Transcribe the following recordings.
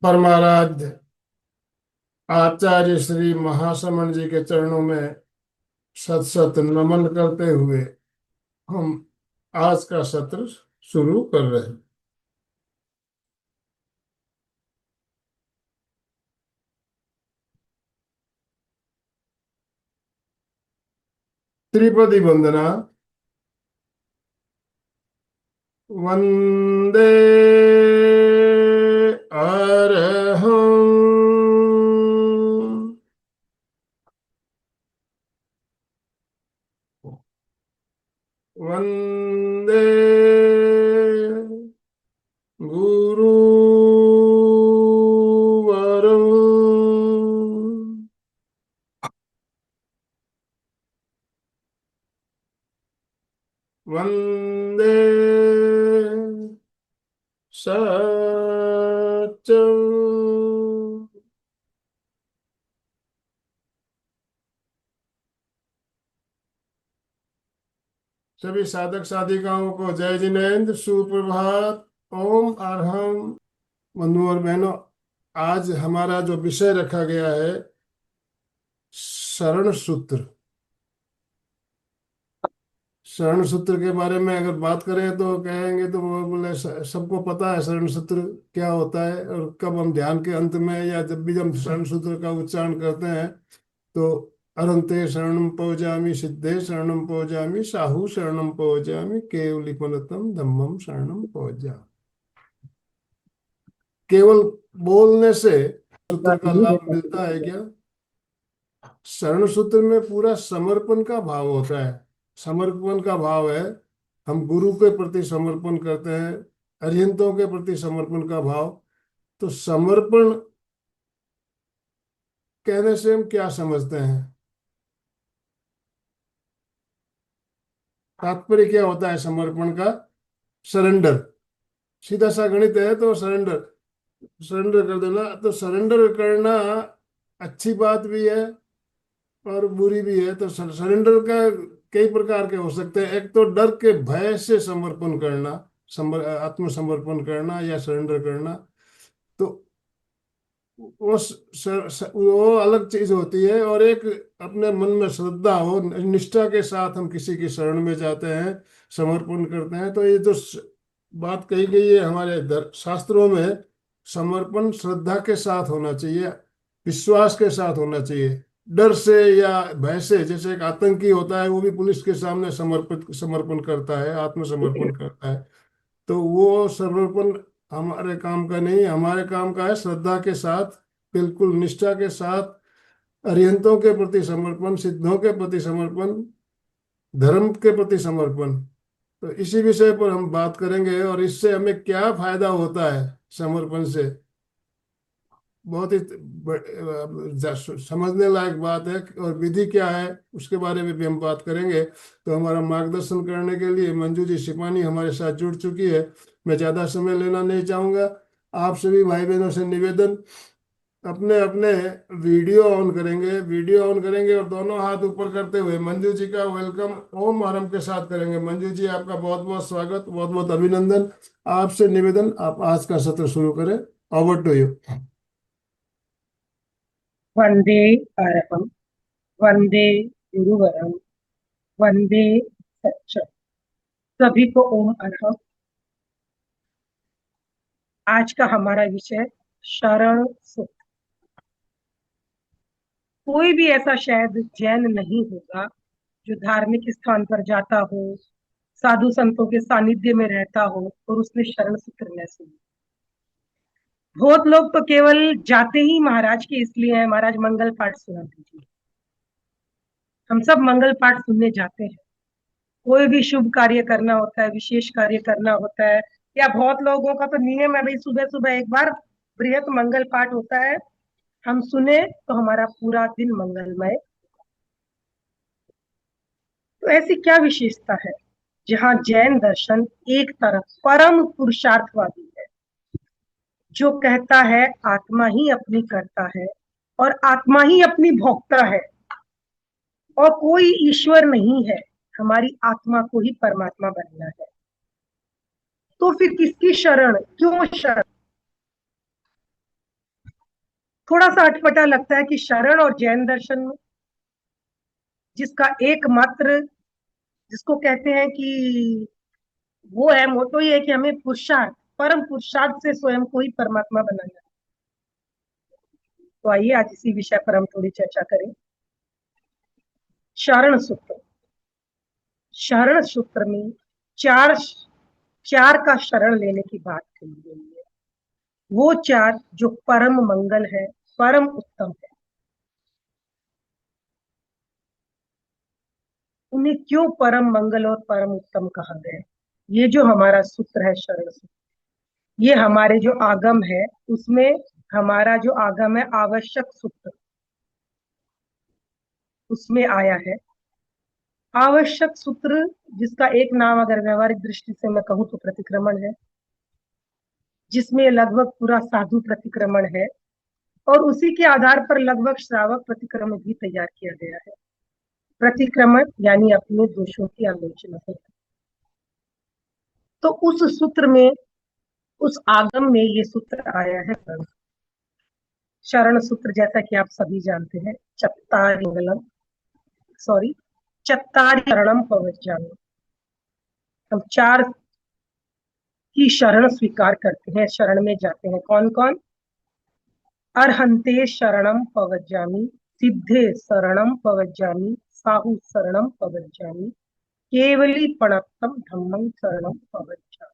परमाराध्य आचार्य श्री महासमण जी के चरणों में सत सत नमन करते हुए हम आज का सत्र शुरू कर रहे हैं। त्रिपदी वंदना। वंदे अरहं। वंदे गुरुवरं। वंदे सत्यं। सभी साधक साधिकाओं को जय जिनेन्द्र, सुप्रभात, ओम अरहम। बंधुओं और बहनों, आज हमारा जो विषय रखा गया है शरण सूत्र। शरण सूत्र के बारे में अगर बात करें तो कहेंगे तो वो बोले सबको पता है शरण सूत्र क्या होता है, और कब हम ध्यान के अंत में या जब भी हम शरण सूत्र का उच्चारण करते हैं तो अरंते शरणम पौजामि, सिद्धे शरणम पौजामि, साहू शरणम पौजामि, केवलिपनतम धम्मम शरणम पौजामि। केवल बोलने से सूत्र का लाभ मिलता है क्या? शरण सूत्र में पूरा समर्पण का भाव होता है। समर्पण का भाव है, हम गुरु के प्रति समर्पण करते हैं, अरिहंतों के प्रति समर्पण का भाव। तो समर्पण कहने से हम क्या समझते हैं? तात्पर्य क्या होता है समर्पण का? सरेंडर। सीधा सा गणित है तो सरेंडर, सरेंडर कर देना। तो सरेंडर करना अच्छी बात भी है और बुरी भी है। तो सरेंडर का कई प्रकार के हो सकते हैं। एक तो डर के भय से समर्पण करना, आत्मसमर्पण करना या सरेंडर करना, तो वो अलग चीज होती है। और एक अपने मन में श्रद्धा हो, निष्ठा के साथ हम किसी की शरण में जाते हैं, समर्पण करते हैं। तो ये जो बात कही गई है हमारे शास्त्रों में, समर्पण श्रद्धा के साथ होना चाहिए, विश्वास के साथ होना चाहिए। डर से या भय से, जैसे एक आतंकी होता है वो भी पुलिस के सामने समर्पण करता है, आत्मसमर्पण करता है। तो वो समर्पण हमारे काम का नहीं, हमारे काम का है श्रद्धा के साथ, बिल्कुल निष्ठा के साथ अरिहंतों के प्रति समर्पण, सिद्धों के प्रति समर्पण, धर्म के प्रति समर्पण। तो इसी विषय पर हम बात करेंगे और इससे हमें क्या फायदा होता है समर्पण से। बहुत ही समझने लायक बात है। और विधि क्या है उसके बारे में भी हम बात करेंगे। तो हमारा मार्गदर्शन करने के लिए मंजू जी सिपानी हमारे साथ जुड़ चुकी है। मैं ज्यादा समय लेना नहीं चाहूंगा। आप सभी भाई बहनों से निवेदन, अपने अपने वीडियो ऑन करेंगे, वीडियो ऑन करेंगे और दोनों हाथ ऊपर करते हुए मंजू जी का वेलकम ओम आरंभ के साथ करेंगे। मंजू जी, आपका बहुत बहुत स्वागत, बहुत बहुत अभिनंदन। आपसे निवेदन, आप आज का सत्र शुरू करें। Over to you. वंदे अरहं, वंदे गुरुवरं, वंदे सच्च। सभी को ओम अरहं। आज का हमारा विषय शरण सुख। कोई भी ऐसा शायद जैन नहीं होगा जो धार्मिक स्थान पर जाता हो, साधु संतों के सानिध्य में रहता हो और उसने शरण सूत्र न सुनी। बहुत लोग तो केवल जाते ही महाराज के इसलिए हैं, महाराज मंगल पाठ सुना दीजिए। हम सब मंगल पाठ सुनने जाते हैं। कोई भी शुभ कार्य करना होता है, विशेष कार्य करना होता है, या बहुत लोगों का तो नियम है भाई सुबह सुबह एक बार बृहत मंगल पाठ होता है, हम सुने तो हमारा पूरा दिन मंगलमय। तो ऐसी क्या विशेषता है जहाँ जैन दर्शन एक तरफ परम पुरुषार्थवादी है, जो कहता है आत्मा ही अपनी करता है और आत्मा ही अपनी भोगता है और कोई ईश्वर नहीं है, हमारी आत्मा को ही परमात्मा बनना है। तो फिर किसकी शरण, क्यों शरण? थोड़ा सा अटपटा लगता है कि शरण और जैन दर्शन में जिसका एकमात्र, जिसको कहते हैं कि वो है, मोटो ये है कि हमें पुरुषार्थ, परम पुरुषार्थ से स्वयं को ही परमात्मा बनाना है। तो आइए आज इसी विषय पर हम थोड़ी चर्चा करें। शरण सूत्र, शरण सूत्र में चार चार का शरण लेने की बात कही गई है। वो चार जो परम मंगल है, परम उत्तम है। उन्हें क्यों परम मंगल और परम उत्तम कहा गया? ये जो हमारा सूत्र है शरण सूत्र, ये हमारे जो आगम है उसमें, हमारा जो आगम है आवश्यक सूत्र, उसमें आया है। आवश्यक सूत्र जिसका एक नाम अगर व्यवहारिक दृष्टि से मैं कहूँ तो प्रतिक्रमण है, जिसमें लगभग पूरा साधु प्रतिक्रमण है और उसी के आधार पर लगभग श्रावक प्रतिक्रमण भी तैयार किया गया है। प्रतिक्रमण यानी अपने दोषों की आलोचना है। तो उस सूत्र में, उस आगम में ये सूत्र आया है। शरण सूत्र जैसा कि आप सभी जानते हैं, चत्तारि मंगलम, सॉरी, चत्तारि शरणम पवज्जामि, हम चार की शरण स्वीकार करते हैं, शरण में जाते हैं। कौन कौन? अर्हंते शरणम पवज्जामि, सिद्धे शरणम पवज्जामि, साहु शरणम पवज्जामि, केवली पणत्तम धम्मं शरणम पवज्जामि।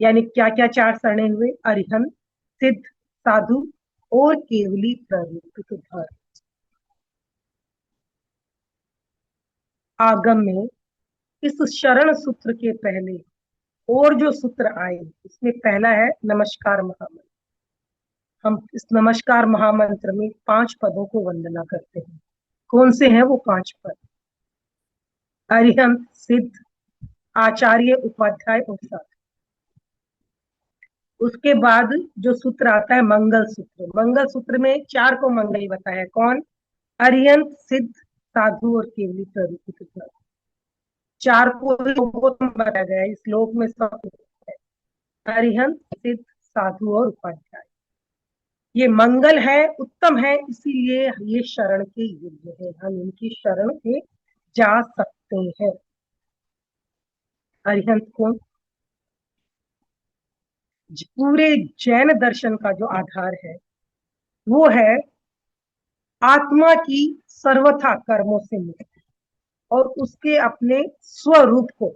यानी क्या क्या चार शरणें हुए? अरिहंत, सिद्ध, साधु और केवली प्रवृत्ति धर्म। आगम में इस शरण सूत्र के पहले और जो सूत्र आए, इसमें पहला है नमस्कार महामंत्र। हम इस नमस्कार महामंत्र में 5 पदों को वंदना करते हैं। कौन से हैं वो 5 पद? अरिहंत, सिद्ध, आचार्य, उपाध्याय और साधु। उसके बाद जो सूत्र आता है मंगल सूत्र, मंगल सूत्र में 4 को मंगल बताया। कौन? अरिहंत, सिद्ध, साधु और केवली प्रवृत्ति। 4 को बताया गया है इस श्लोक में, सब है। अरिहंत, सिद्ध, साधु और उपाध्याय, ये मंगल है, उत्तम है, इसीलिए ये शरण के योग्य है, हम इनकी शरण में जा सकते हैं। अरिहंत कौन? पूरे जैन दर्शन का जो आधार है वो है आत्मा की सर्वथा कर्मों से मुक्ति और उसके अपने स्वरूप को,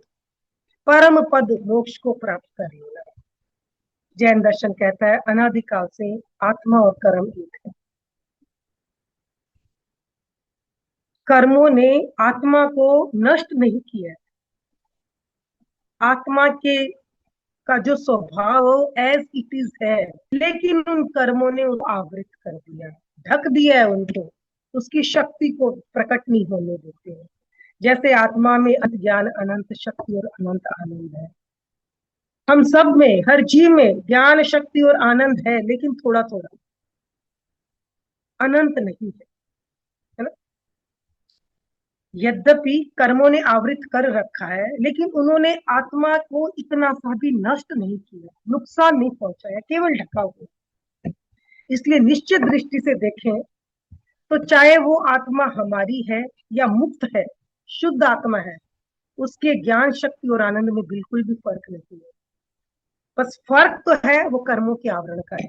परम पद मोक्ष को प्राप्त कर लेना। जैन दर्शन कहता है अनादिकाल से आत्मा और कर्म एक है। कर्मों ने आत्मा को नष्ट नहीं किया, आत्मा के का जो स्वभाव एज इट इज है, लेकिन उन कर्मों ने उनको आवृत कर दिया, ढक दिया है उनको, उसकी शक्ति को प्रकट नहीं होने देते हैं। जैसे आत्मा में अनंत ज्ञान, अनंत शक्ति और अनंत आनंद है। हम सब में, हर जीव में ज्ञान, शक्ति और आनंद है, लेकिन थोड़ा थोड़ा, अनंत नहीं है ना? यद्यपि कर्मों ने आवृत कर रखा है, लेकिन उन्होंने आत्मा को इतना सा भी नष्ट नहीं किया, नुकसान नहीं पहुंचाया, केवल ढका हुआ। इसलिए निश्चित दृष्टि से देखें तो चाहे वो आत्मा हमारी है या मुक्त है, शुद्ध आत्मा है, उसके ज्ञान, शक्ति और आनंद में बिल्कुल भी फर्क नहीं है। बस फर्क तो है वो कर्मों के आवरण का है।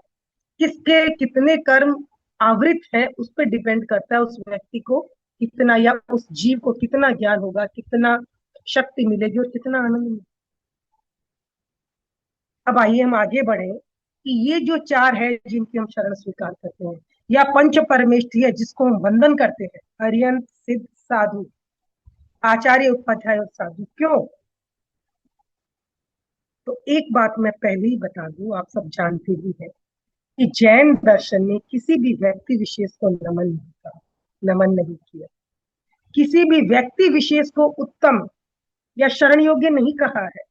किसके कितने कर्म आवृत है उस पर डिपेंड करता है उस व्यक्ति को कितना, या उस जीव को कितना ज्ञान होगा, कितना शक्ति मिलेगी और कितना आनंद मिलेगा। अब आइए हम आगे बढ़े कि ये जो 4 है जिनकी हम शरण स्वीकार करते हैं, या पंच परमेष्ठी है जिसको हम वंदन करते हैं, अरिहंत, सिद्ध, साधु, आचार्य उपाध्याय और साधु क्यों? तो एक बात मैं पहले ही बता दूं, आप सब जानते ही हैं कि जैन दर्शन ने किसी भी व्यक्ति विशेष को नमन नहीं कहा, नमन नहीं किया। किसी भी व्यक्ति विशेष को उत्तम या शरण योग्य नहीं कहा है।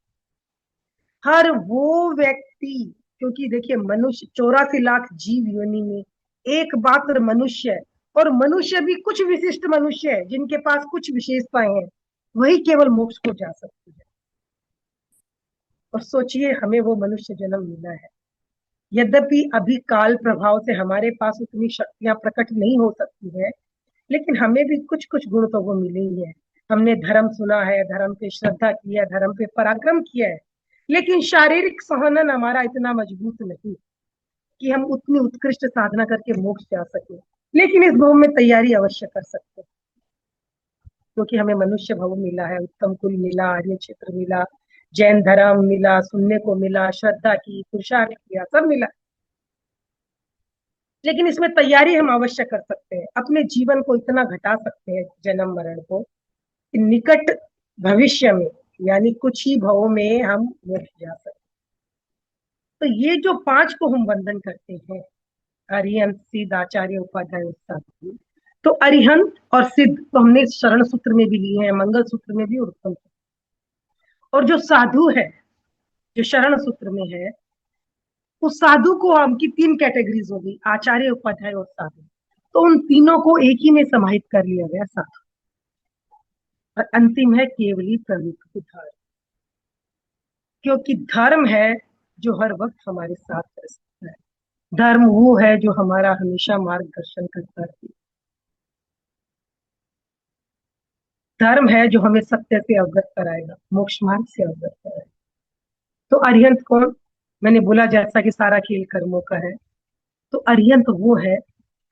हर वो व्यक्ति, क्योंकि देखिए मनुष्य 84 लाख जीव योनि में एकमात्र मनुष्य है, और मनुष्य भी कुछ विशिष्ट मनुष्य है जिनके पास कुछ विशेषताएं हैं, वही केवल मोक्ष को जा सकती है। और सोचिए हमें वो मनुष्य जन्म मिला है, यद्यपि अभी काल प्रभाव से हमारे पास उतनी शक्तियां प्रकट नहीं हो सकती है, लेकिन हमें भी कुछ कुछ गुण तो वो मिले ही है। हमने धर्म सुना है, धर्म पे श्रद्धा की है, धर्म पे पराक्रम किया है, लेकिन शारीरिक संहनन हमारा इतना मजबूत नहीं कि हम उतनी उत्कृष्ट साधना करके मोक्ष जा सके। लेकिन इस भव में तैयारी अवश्य कर सकते हैं, क्योंकि हमें मनुष्य भव मिला है, उत्तम कुल मिला, आर्य क्षेत्र मिला, जैन धर्म मिला, सुनने को मिला, श्रद्धा की, पुरुषार्थ किया, सब मिला। लेकिन इसमें तैयारी हम अवश्य कर सकते हैं, अपने जीवन को इतना घटा सकते हैं जन्म मरण को कि निकट भविष्य में यानी कुछ ही भवों में हम मोक्ष जा सकते हैं। तो ये जो 5 को हम वंदन करते हैं, अरिहंत, सिद्ध, आचार्य, उपाध्याय और साधु, तो अरिहंत और सिद्ध तो हमने शरण सूत्र में भी लिए हैं, मंगल सूत्र में भी और उत्तम सूत्र। और जो साधु है, जो शरण सूत्र में है, उस साधु को हमकी 3 कैटेगरीज होगी, आचार्य, उपाध्याय और साधु। तो उन तीनों को एक ही में समाहित कर लिया गया, साधु। और अंतिम है केवली प्रवृत्ति धर्म, क्योंकि धर्म है जो हर वक्त हमारे साथ रह सकता है। धर्म वो है जो हमारा हमेशा मार्गदर्शन करता है। धर्म है जो हमें सत्य से अवगत कराएगा, मोक्ष मार्ग से अवगत कराएगा। तो अरिहंत कौन? मैंने बोला जैसा कि सारा खेल कर्मों का है, तो अरिहंत वो है,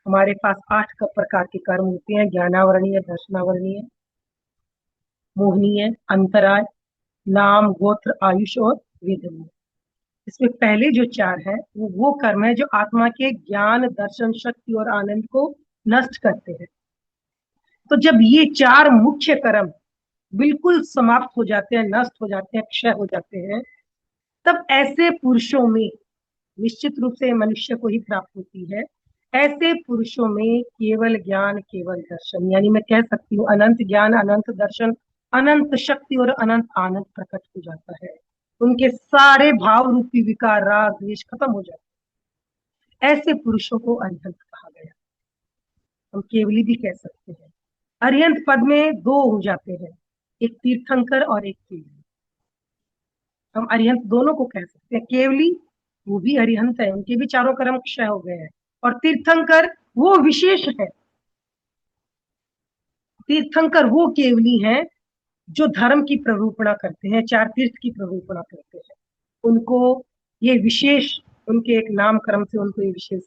हमारे पास 8 का प्रकार के कर्म होते हैं, ज्ञानावरणीय, दर्शनावरणीय, मोहनीय, अंतराय, नाम, गोत्र, आयुष और वेदनीय। इसमें पहले जो 4 है वो कर्म है जो आत्मा के ज्ञान, दर्शन, शक्ति और आनंद को नष्ट करते हैं। तो जब ये 4 मुख्य कर्म बिल्कुल समाप्त हो जाते हैं, नष्ट हो जाते हैं, क्षय हो जाते हैं, तब ऐसे पुरुषों में, निश्चित रूप से मनुष्य को ही प्राप्त होती है, ऐसे पुरुषों में केवल ज्ञान, केवल दर्शन, यानी मैं कह सकती हूँ अनंत ज्ञान, अनंत दर्शन, अनंत शक्ति और अनंत आनंद प्रकट हो जाता है। उनके सारे भाव रूपी विकार, राग, द्वेष खत्म हो जाते हैं। ऐसे पुरुषों को अरिहंत कहा गया। हम केवली भी कह सकते हैं। अरिहंत पद में 2 हो जाते हैं, एक तीर्थंकर और एक केवली। हम अरिहंत दोनों को कह सकते हैं। केवली वो भी अरिहंत है, उनके भी 4 कर्म क्षय हो गए हैं। और तीर्थंकर वो विशेष है, तीर्थंकर वो केवली हैं जो धर्म की प्ररूपणा करते हैं, 4 तीर्थ की प्ररूपणा करते हैं। उनको ये विशेष, उनके एक नाम कर्म से उनको ये विशेष,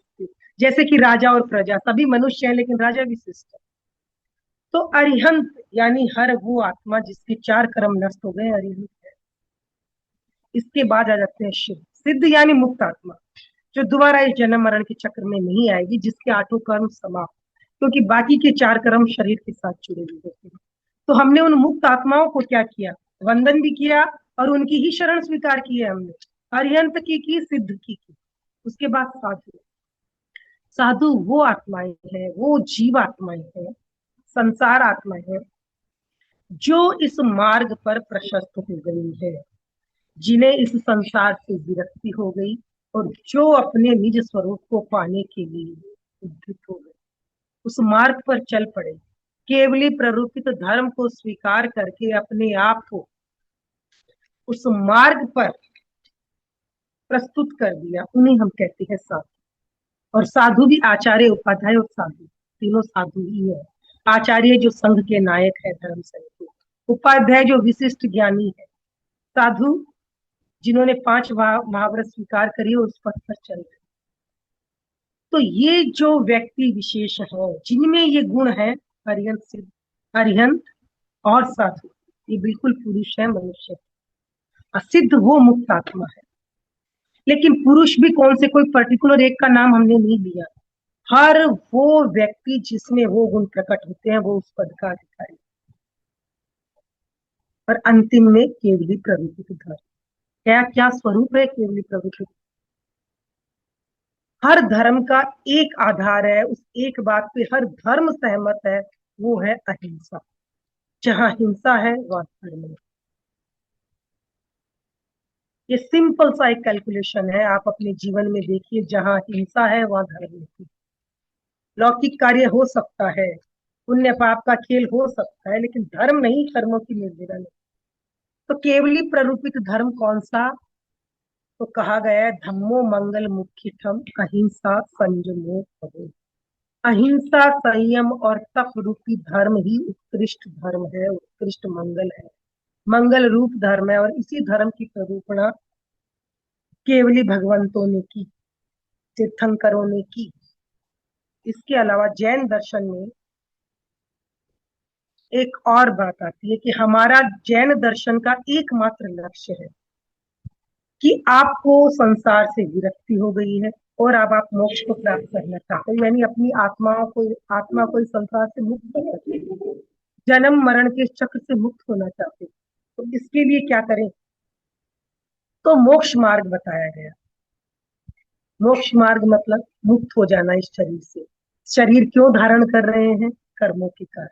जैसे कि राजा और प्रजा, सभी मनुष्य हैं लेकिन राजा विशिष्ट है। तो अरिहंत यानी हर वो आत्मा जिसके 4 कर्म नष्ट हो गए, अरिहंत है। इसके बाद आ जाते हैं शिव। सिद्ध यानी मुक्त आत्मा, जो दोबारा इस जन्म मरण के चक्र में नहीं आएगी, जिसके 8 कर्म समाप्त, क्योंकि बाकी के 4 कर्म शरीर के साथ जुड़े हुए होते हैं। तो हमने उन मुक्त आत्माओं को क्या किया? वंदन भी किया और उनकी ही शरण स्वीकार की है हमने। अरिहंत की, सिद्ध की। उसके बाद साधु। साधु वो आत्माएं हैं, वो जीव आत्माएं हैं, संसार आत्माएं हैं, जो इस मार्ग पर प्रशस्त हो गई है, जिन्हें इस संसार से विरक्ति हो गई और जो अपने निज स्वरूप को पाने के लिए उद्युक्त हो गए, उस मार्ग पर चल पड़े, केवली प्ररूपित धर्म को स्वीकार करके अपने आप को उस मार्ग पर प्रस्तुत कर दिया, उन्हें हम कहते हैं साधु। और साधु भी आचार्य, उपाध्याय और साधु, तीनों साधु ही है। आचार्य जो संघ के नायक है, धर्म संघ के, उपाध्याय जो विशिष्ट ज्ञानी है, साधु जिन्होंने 5 महाव्रत स्वीकार करी और उस पथ पर चल रहे। तो ये जो व्यक्ति विशेष है जिनमें ये गुण है, अरिहंत, सिद्ध, अरिहंत और साधु, ये बिल्कुल पुरुष है, मनुष्य है। सिद्ध वो मुक्त आत्मा है। लेकिन पुरुष भी कौन से, कोई पर्टिकुलर एक का नाम हमने नहीं लिया, हर वो व्यक्ति जिसमें वो गुण प्रकट होते हैं वो उस पद का अधिकारी। और अंतिम में केवली प्रवृत्ति धर्म। क्या क्या स्वरूप है केवली प्रवृत्ति? हर धर्म का एक आधार है, उस एक बात पे हर धर्म सहमत है, वो है अहिंसा। जहां हिंसा है वह धर्म है। ये सिंपल सा एक कैलकुलेशन है, आप अपने जीवन में देखिए, जहां हिंसा है वहां धर्म नहीं। लौकिक कार्य हो सकता है, पुण्य पाप का खेल हो सकता है, लेकिन धर्म नहीं, कर्मों की निर्जरा नहीं। तो केवली प्ररूपित धर्म कौन सा? तो कहा गया है धम्मो मंगल मुख्यतम अहिंसा संयमो भवेत्। अहिंसा, संयम और तप रूपी धर्म ही उत्कृष्ट धर्म है, उत्कृष्ट मंगल है, मंगल रूप धर्म है। और इसी धर्म की प्ररूपणा केवली भगवंतों ने की, तीर्थंकरों ने की। इसके अलावा जैन दर्शन में एक और बात आती है कि हमारा जैन दर्शन का एकमात्र लक्ष्य है कि आपको संसार से विरक्ति हो गई है और अब आप मोक्ष को प्राप्त करना चाहते हो, यानी अपनी आत्मा को इस संसार से मुक्त करना चाहते हो, जन्म मरण के चक्र से मुक्त होना चाहते हो। तो इसके लिए क्या करें? तो मोक्ष मार्ग बताया गया। मोक्ष मार्ग मतलब मुक्त हो जाना इस शरीर से। शरीर क्यों धारण कर रहे हैं? कर्मों के कारण,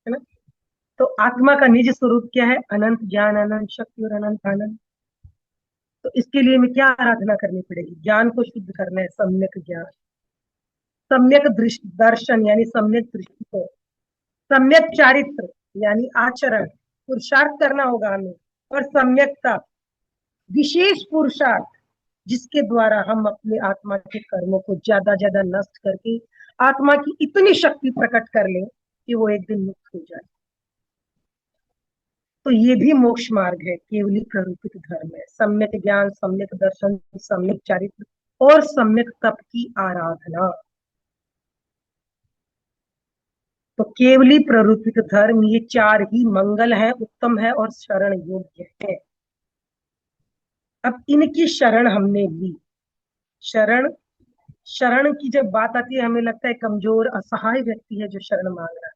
है ना। तो आत्मा का निज स्वरूप क्या है? अनंत ज्ञान, अनंत शक्ति और अनंत आनंद। तो इसके लिए हमें क्या आराधना करनी पड़ेगी? ज्ञान को शुद्ध करना है, सम्यक ज्ञान, सम्यक दर्शन यानी सम्यक दृष्टिकोण, सम्यक चारित्र यानी आचरण, पुरुषार्थ करना होगा हमें, और सम्यकता, विशेष पुरुषार्थ, जिसके द्वारा हम अपने आत्मा के कर्मों को ज्यादा ज्यादा नष्ट करके आत्मा की इतनी शक्ति प्रकट कर लें कि वो एक दिन मुक्त हो जाए। तो ये भी मोक्ष मार्ग है, केवली प्ररूपित धर्म है। सम्यक ज्ञान, सम्यक दर्शन, सम्यक चारित्र और सम्यक तप की आराधना। तो केवली प्ररूपित धर्म, ये चार ही मंगल है, उत्तम है और शरण योग्य है। अब इनकी शरण हमने ली। शरण शरण की जब बात आती है, हमें लगता है कमजोर असहाय व्यक्ति है जो शरण मांग रहा है।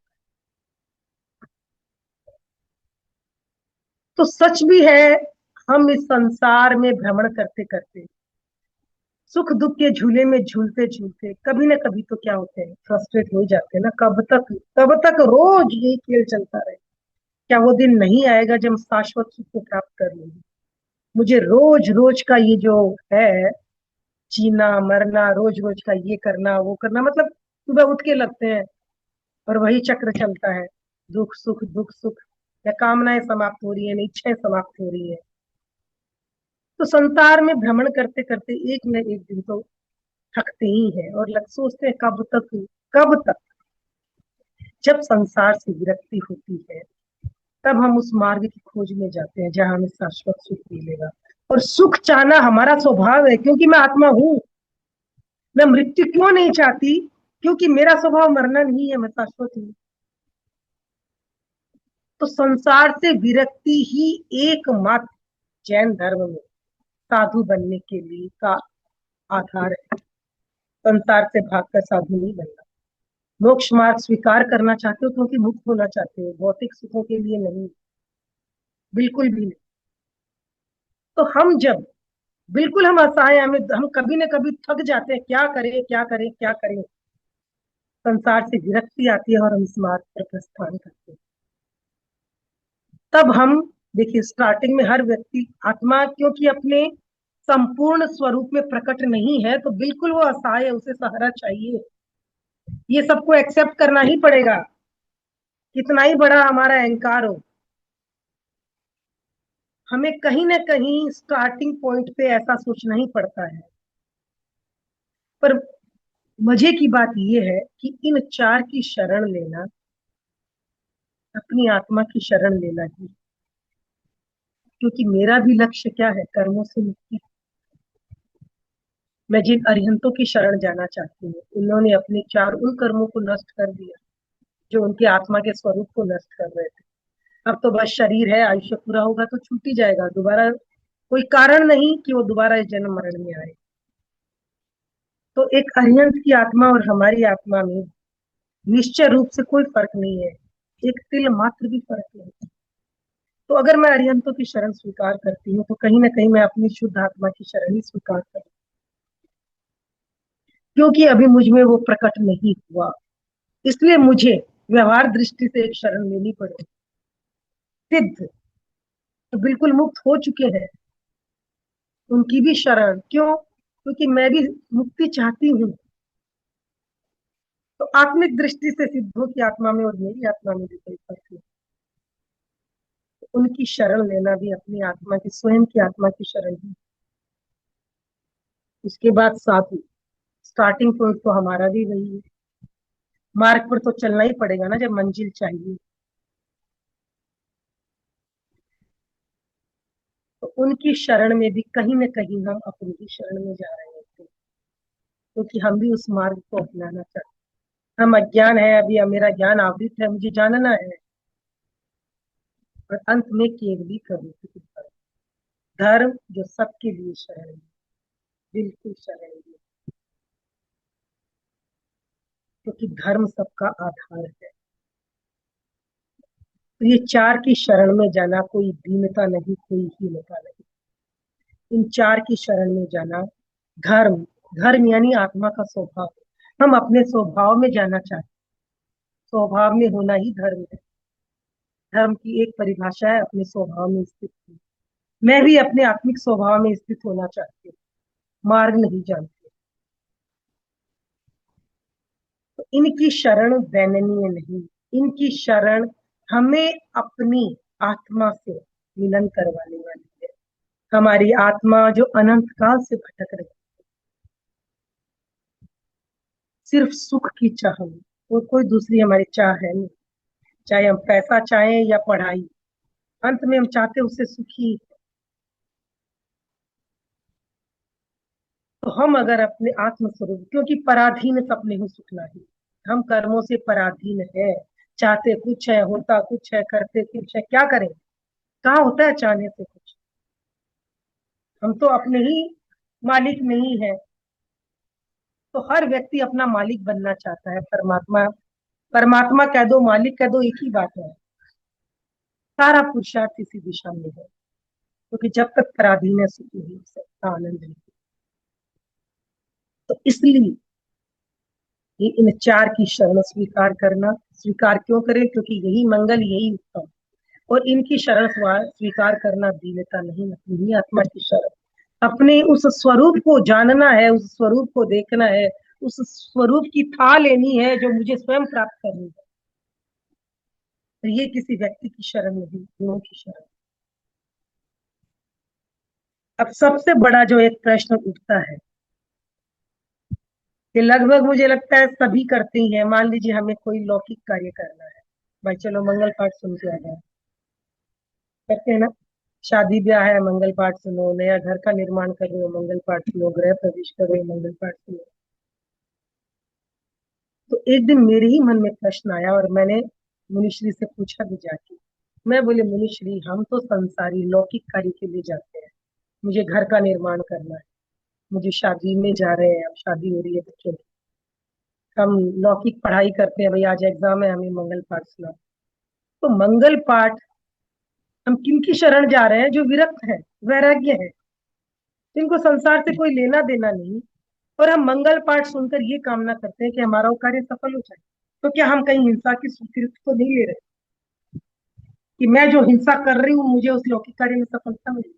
तो सच भी है, हम इस संसार में भ्रमण करते करते, सुख दुख के झूले में झूलते झूलते कभी ना कभी तो क्या होते हैं, फ्रस्ट्रेट हो जाते हैं ना। कब तक रोज यही खेल चलता रहे? क्या वो दिन नहीं आएगा जब हम शाश्वत सुख को प्राप्त कर लेंगे? मुझे रोज रोज का ये जो है, जीना मरना, रोज रोज का ये करना वो करना, मतलब सुबह उठ के लगते हैं और वही चक्र चलता है, दुख सुख दुख सुख। या कामनाएं समाप्त हो रही है, न इच्छाएं समाप्त हो रही है। तो संसार में भ्रमण करते करते एक न एक दिन तो थकते ही हैं और लग सोचते हैं कब तक। जब संसार से विरक्ति होती है तब हम उस मार्ग की खोज में जाते हैं जहां हमें शाश्वत सुख मिलेगा। और सुख चाहना हमारा स्वभाव है, क्योंकि मैं आत्मा हूं। मैं मृत्यु क्यों नहीं चाहती? क्योंकि मेरा स्वभाव मरना नहीं है, मैं शाश्वत हूँ। तो संसार से विरक्ति ही एकमात्र जैन धर्म में साधु बनने के लिए का आधार है। संसार से भागकर साधु नहीं बनना। मोक्ष मार्ग स्वीकार करना चाहते हो क्योंकि मुक्त होना चाहते हो, भौतिक सुखों के लिए नहीं, बिल्कुल भी नहीं। तो हम जब बिल्कुल हम असहाय, हम कभी न कभी थक जाते हैं, क्या करें क्या करें क्या करें, संसार से विरक्ति आती है और हम इस मार्ग पर प्रस्थान करते हैं। तब हम देखिए, स्टार्टिंग में हर व्यक्ति, आत्मा क्योंकि अपने संपूर्ण स्वरूप में प्रकट नहीं है, तो बिल्कुल वो असहाय है, उसे सहारा चाहिए। ये सबको एक्सेप्ट करना ही पड़ेगा, कितना ही बड़ा हमारा अहंकार हो। हमें कहीं ना कहीं स्टार्टिंग पॉइंट पे ऐसा सोचना ही पड़ता है। पर मजे की बात यह है कि इन चार की शरण लेना अपनी आत्मा की शरण लेना ही, क्योंकि मेरा भी लक्ष्य क्या है? कर्मों से मुक्ति। मैं जिन अरिहंतों की शरण जाना चाहती हूँ, उन्होंने अपने चार उन कर्मों को नष्ट कर दिया जो उनकी आत्मा के स्वरूप को नष्ट कर रहे थे। अब तो बस शरीर है, आयुष्य पूरा होगा तो छूट ही जाएगा, दोबारा कोई कारण नहीं कि वो दोबारा इस जन्म मरण में आए। तो एक अरिहंत की आत्मा और हमारी आत्मा में निश्चय रूप से कोई फर्क नहीं है, एक तिल मात्र भी फर्क नहीं है। तो अगर मैं अरिहंतों की शरण स्वीकार करती हूँ तो कहीं ना कहीं मैं अपनी शुद्ध आत्मा की शरण ही स्वीकार करूँ, क्योंकि अभी मुझ में वो प्रकट नहीं हुआ। इसलिए मुझे व्यवहार दृष्टि से एक शरण लेनी पड़ेगी। सिद्ध तो बिल्कुल मुक्त हो चुके हैं, उनकी भी शरण क्यों? क्योंकि मैं भी मुक्ति चाहती हूँ। तो आत्मिक दृष्टि से सिद्धों की आत्मा में और मेरी आत्मा में भी कोई फर्क नहीं। तो उनकी शरण लेना भी अपनी आत्मा की, स्वयं की आत्मा की शरण है। उसके बाद साधु, स्टार्टिंग पॉइंट तो हमारा भी वही है। मार्ग पर तो चलना ही पड़ेगा ना जब मंजिल चाहिए। तो उनकी शरण में भी कहीं ना कहीं हम अपनी ही शरण में जा रहे होते हैं, क्योंकि हम भी उस मार्ग को अपनाना चाहते हैं। हम अज्ञान है, अभी मेरा ज्ञान आवृत है, मुझे जानना है। और अंत में केवल ही प्रभु की कृपा है। धर्म जो सबके लिए शरण है, बिल्कुल शरण है, क्योंकि धर्म सबका आधार है। तो ये चार की शरण में जाना कोई दीनता नहीं, कोई हीनता नहीं। इन चार की शरण में जाना धर्म, धर्म यानी आत्मा का स्वभाव। हम अपने स्वभाव में जाना चाहते हैं, स्वभाव में होना ही धर्म है। धर्म की एक परिभाषा है अपने स्वभाव में स्थित होना। मैं भी अपने आत्मिक स्वभाव में स्थित होना चाहती हूँ, मार्ग नहीं जानती। तो इनकी शरण दैननीय नहीं, इनकी शरण हमें अपनी आत्मा से मिलन करवाने वाली है। हमारी आत्मा जो अनंत काल से भटक रही, सिर्फ सुख की चाह में, और कोई दूसरी हमारी चाह है नहीं। चाहे हम पैसा चाहें या पढ़ाई, अंत में हम चाहते उससे सुखी। तो हम अगर अपने आत्म स्वरूप, क्योंकि पराधीन सपने हो सुख नहीं, हम कर्मों से पराधीन है। चाहते कुछ है, होता कुछ है, करते कुछ है, क्या करें? कहाँ होता है चाहने से कुछ? हम तो अपने ही मालिक नहीं है। तो हर व्यक्ति अपना मालिक बनना चाहता है। परमात्मा, परमात्मा कह दो, मालिक कह दो, एक ही बात है। सारा पुरुषार्थ इसी दिशा में है, क्योंकि जब तक पराधीन है सुख नहीं हो सकता, आनंद नहीं। तो इसलिए ये इन चार की शरण स्वीकार करना, स्वीकार क्यों करें? क्योंकि यही मंगल, यही उत्तम। और इनकी शरण स्वीकार करना दीनता नहीं, अपनी ही आत्मा की शरण, अपने उस स्वरूप को जानना है, उस स्वरूप को देखना है, उस स्वरूप की था लेनी है जो मुझे स्वयं प्राप्त करनी है। तो ये किसी व्यक्ति की शरण नहीं, गुणों की शरण। अब सबसे बड़ा जो एक प्रश्न उठता है, कि लगभग मुझे लगता है सभी करते ही हैं। मान लीजिए हमें कोई लौकिक कार्य करना है, भाई चलो मंगल पाठ सुन के आ जाए, करते हैं ना? शादी ब्याह है, मंगल पाठ सुनो। नया घर का निर्माण कर रहे हो, मंगल पाठ सुनो। गृह प्रवेश कर रहे हो, मंगल पाठ सुनो। तो एक दिन मेरे ही मन में प्रश्न आया और मैंने मुनिश्री से पूछा भी जाके। मैं बोले, मुनिश्री हम तो संसारी लौकिक कार्य के लिए जाते हैं, मुझे घर का निर्माण करना है, मुझे शादी में जा रहे हैं, अब शादी हो रही है बच्चों की, हम लौकिक पढ़ाई करते हैं, भाई आज एग्जाम है, हमें मंगल पाठ सुना। तो मंगल पाठ हम किनकी शरण जा रहे हैं? जो विरक्त है, वैराग्य है, जिनको संसार से कोई लेना देना नहीं। और हम मंगल पाठ सुनकर ये कामना करते हैं कि हमारा वो कार्य सफल हो जाए। तो क्या हम कहीं हिंसा की स्वीकृति तो नहीं ले रहे कि मैं जो हिंसा कर रही हूँ मुझे उस लौकिक कार्य में सफलता मिले?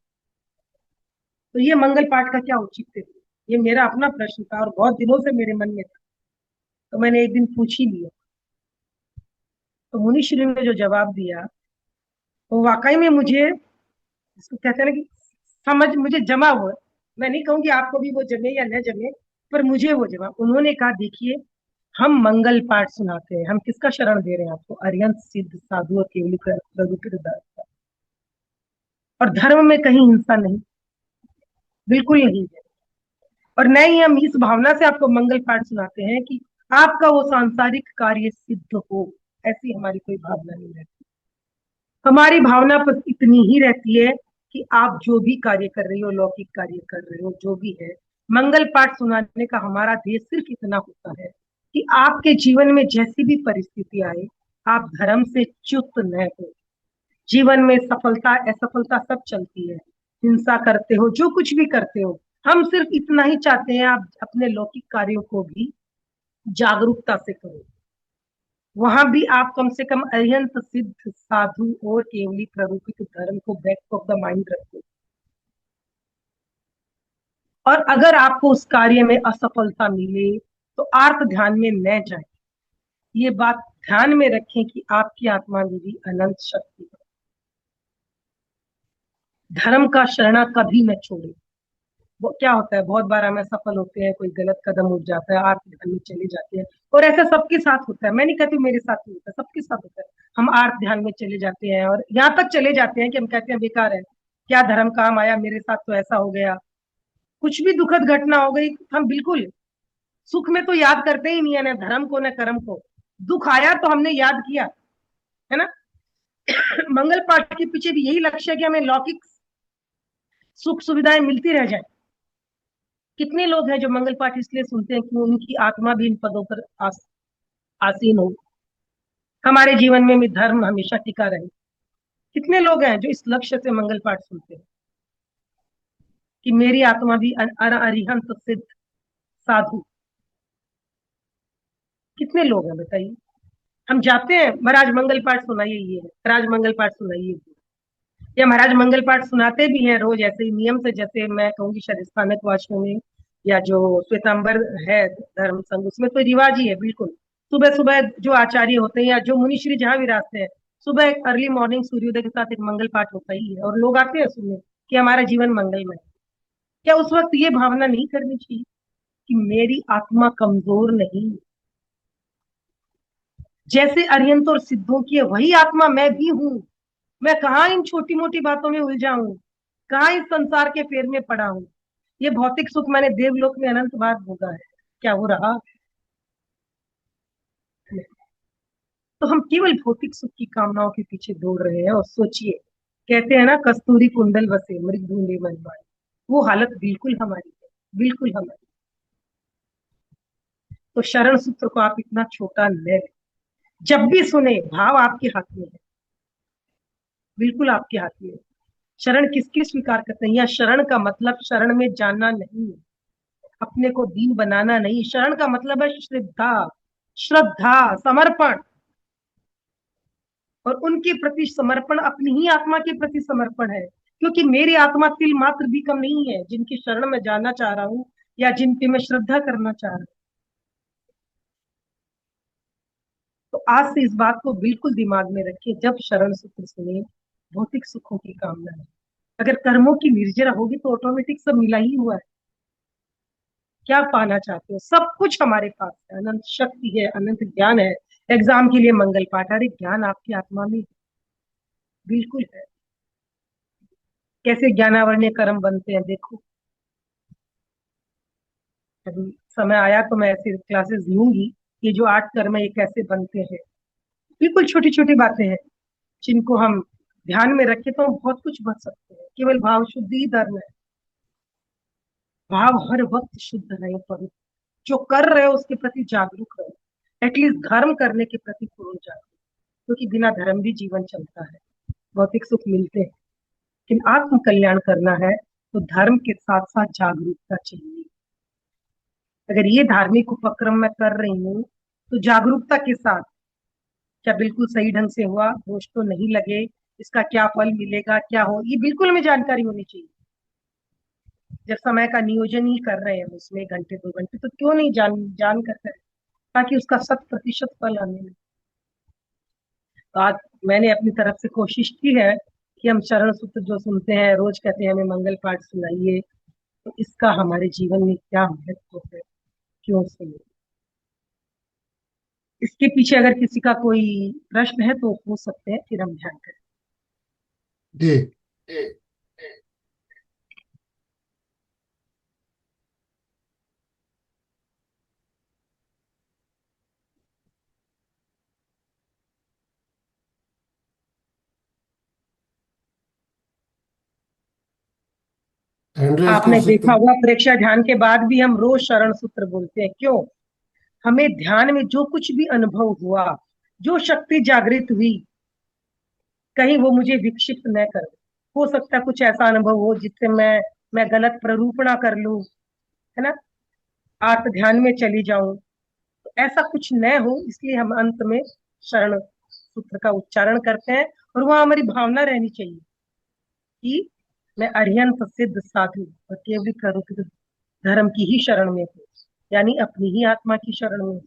तो ये मंगल पाठ का क्या औचित्य है? ये मेरा अपना प्रश्न था और बहुत दिनों से मेरे मन में था, तो मैंने एक दिन पूछ ही लिया। तो मुनिश्री ने जो जवाब दिया वो वाकई में मुझे, इसको कहते हैं ना कि समझ मुझे जमा हुआ। मैं नहीं कहूंगी आपको भी वो जमे या न जमे, पर मुझे वो जमा। उन्होंने कहा, देखिए हम मंगल पाठ सुनाते हैं, हम किसका शरण दे रहे हैं आपको? अरिहंत, सिद्ध, साधु और केवली प्रभु के दास का। और धर्म में कहीं हिंसा नहीं, बिल्कुल नहीं है। और न ही हम इस भावना से आपको मंगल पाठ सुनाते हैं कि आपका वो सांसारिक कार्य सिद्ध हो, ऐसी हमारी कोई भावना नहीं रहती। हमारी भावना बस इतनी ही रहती है कि आप जो भी कार्य कर रही हो, लौकिक कार्य कर रहे हो, जो भी है, मंगल पाठ सुनाने का हमारा ध्येय सिर्फ इतना होता है कि आपके जीवन में जैसी भी परिस्थिति आए, आप धर्म से च्युत न हो। जीवन में सफलता असफलता सब चलती है, हिंसा करते हो जो कुछ भी करते हो, हम सिर्फ इतना ही चाहते हैं आप अपने लौकिक कार्यों को भी जागरूकता से करो। वहां भी आप कम से कम अरिहंत सिद्ध साधु और केवली प्ररूपित धर्म को बैक ऑफ द माइंड रखो। और अगर आपको उस कार्य में असफलता मिले तो आर्त ध्यान में न जाए। ये बात ध्यान में रखें कि आपकी आत्मा में भी अनंत शक्ति है। धर्म का शरणा कभी न छोड़े। वो क्या होता है, बहुत बार हम असफल होते हैं, कोई गलत कदम उठ जाता है, आर्त ध्यान में चले जाते हैं, और ऐसा सबके साथ होता है। मैं नहीं कहती मेरे साथ नहीं होता, सबके साथ होता है। हम आर्त ध्यान में चले जाते हैं और यहाँ तक चले जाते हैं कि हम कहते हैं बेकार है, क्या धर्म काम आया, मेरे साथ तो ऐसा हो गया। कुछ भी दुखद घटना हो गई, हम बिल्कुल सुख में तो याद करते ही नहीं है, ना धर्म को ना कर्म को। दुख आया तो हमने याद किया, है ना। मंगल पाठ के पीछे भी यही लक्ष्य है कि हमें लौकिक सुख सुविधाएं मिलती रह जाए। कितने लोग हैं जो मंगल पाठ इसलिए सुनते हैं कि उनकी आत्मा भी इन पदों पर आसीन हो, हमारे जीवन में भी धर्म हमेशा टिका रहे। कितने लोग हैं जो इस लक्ष्य से मंगल पाठ सुनते हैं कि मेरी आत्मा भी अरिहंत सिद्ध साधु। कितने लोग हैं बताइए। हम जाते हैं, महाराज मंगल पाठ सुनाइए, ये है महाराज मंगल पाठ सुनाइए, या महाराज मंगल पाठ सुनाते भी हैं रोज ऐसे ही नियम से, जैसे मैं कहूंगी शायद स्थानक वाचनों में या जो श्वेतांबर है धर्म संघ, उसमें तो रिवाज ही है बिल्कुल। सुबह सुबह जो आचार्य होते हैं या जो मुनिश्री जहां विराजते हैं, सुबह एक अर्ली मॉर्निंग सूर्योदय के साथ एक मंगल पाठ होता ही है, और लोग आते हैं सुनने कि हमारा जीवन मंगलमय है। क्या उस वक्त ये भावना नहीं करनी चाहिए कि मेरी आत्मा कमजोर नहीं, जैसे अरिहंत और सिद्धों की है वही आत्मा मैं भी हूं। मैं कहाँ इन छोटी मोटी बातों में उलझा हूं, कहाँ इस संसार के फेर में पड़ा हूं। ये भौतिक सुख मैंने देवलोक में अनंत बार भोगा है, क्या वो रहा। तो हम केवल भौतिक सुख की कामनाओं के पीछे दौड़ रहे हैं। और सोचिए, कहते हैं ना कस्तूरी कुंडल बसे मृग ढूंढे मन माए, वो हालत बिल्कुल हमारी है, बिल्कुल हमारी। तो शरण सूत्र को आप इतना छोटा न लें। जब भी सुने, भाव आपके हाथ में है, बिल्कुल आपके हाथ में है। शरण किसकी स्वीकार करते हैं, या शरण का मतलब शरण में जाना नहीं है, अपने को दीन बनाना नहीं। शरण का मतलब है श्रद्धा, श्रद्धा समर्पण। और उनके प्रति समर्पण अपनी ही आत्मा के प्रति समर्पण है, क्योंकि मेरी आत्मा तिल मात्र भी कम नहीं है जिनकी शरण में जाना चाह रहा हूँ या जिन पे मैं श्रद्धा करना चाह रहा हूँ। तो आज से इस बात को बिल्कुल दिमाग में रखिए, जब शरण सूत्र सुने, भौतिक सुखों की कामना है। अगर कर्मों की निर्जरा होगी तो ऑटोमेटिक सब मिला ही हुआ है। क्या पाना चाहते हो, सब कुछ हमारे पास है, अनंत शक्ति है, अनंत ज्ञान है। एग्जाम के लिए मंगल पाठ, अरे ज्ञान आपकी आत्मा में बिल्कुल है। कैसे ज्ञानावरणीय कर्म बनते हैं देखो। अभी समय आया तो मैं ऐसी क्लासेस लूंगी, ये जो 8 कर्म है ये कैसे बनते हैं। बिल्कुल छोटी छोटी बातें हैं जिनको हम ध्यान में रखें तो हम बहुत कुछ बच सकते हैं। केवल भाव शुद्धि ही धर्म है। भाव हर वक्त शुद्ध रहे, पवित्र। जो कर रहे हो उसके प्रति जागरूक रहो, एटलीस्ट धर्म करने के प्रति पूर्ण जागरूक, क्योंकि बिना धर्म भी जीवन चलता है, भौतिक सुख मिलते हैं, लेकिन आत्म कल्याण करना है तो धर्म के साथ साथ जागरूकता चाहिए। अगर ये धार्मिक उपक्रम मैं कर रही हूँ तो जागरूकता के साथ, क्या बिल्कुल सही ढंग से हुआ, दोष तो नहीं लगे, इसका क्या फल मिलेगा, क्या हो, ये बिल्कुल हमें जानकारी होनी चाहिए। जब समय का नियोजन ही कर रहे हैं हम उसमें 1 घंटे 2 घंटे, तो क्यों नहीं जान कर करें, ताकि उसका 100% फल आने लगे। तो आज मैंने अपनी तरफ से कोशिश की है कि हम शरण सूत्र जो सुनते हैं रोज, कहते हैं हमें मंगल पाठ सुनाइए, तो इसका हमारे जीवन में क्या महत्व है, क्यों सुने। इसके पीछे अगर किसी का कोई प्रश्न है तो पूछ सकते हैं, फिर हम ध्यान करें। जी। हैंड रेज कर आपने सकते देखा हैं। होगा प्रेक्षा ध्यान के बाद भी हम रोज शरण सूत्र बोलते हैं, क्यों? हमें ध्यान में जो कुछ भी अनुभव हुआ, जो शक्ति जागृत हुई, कहीं वो मुझे विक्षिप्त न कर दे। हो सकता है कुछ ऐसा अनुभव हो जिससे मैं गलत प्ररूपणा कर लूं, है ना, आत्म ध्यान में चली जाऊं। तो ऐसा कुछ न हो, इसलिए हम अंत में शरण सूत्र का उच्चारण करते हैं। और वहां हमारी भावना रहनी चाहिए कि मैं अरिहंत सिद्ध साधु और केवली करुण धर्म की ही शरण में हूँ, यानी अपनी ही आत्मा की शरण में हूँ।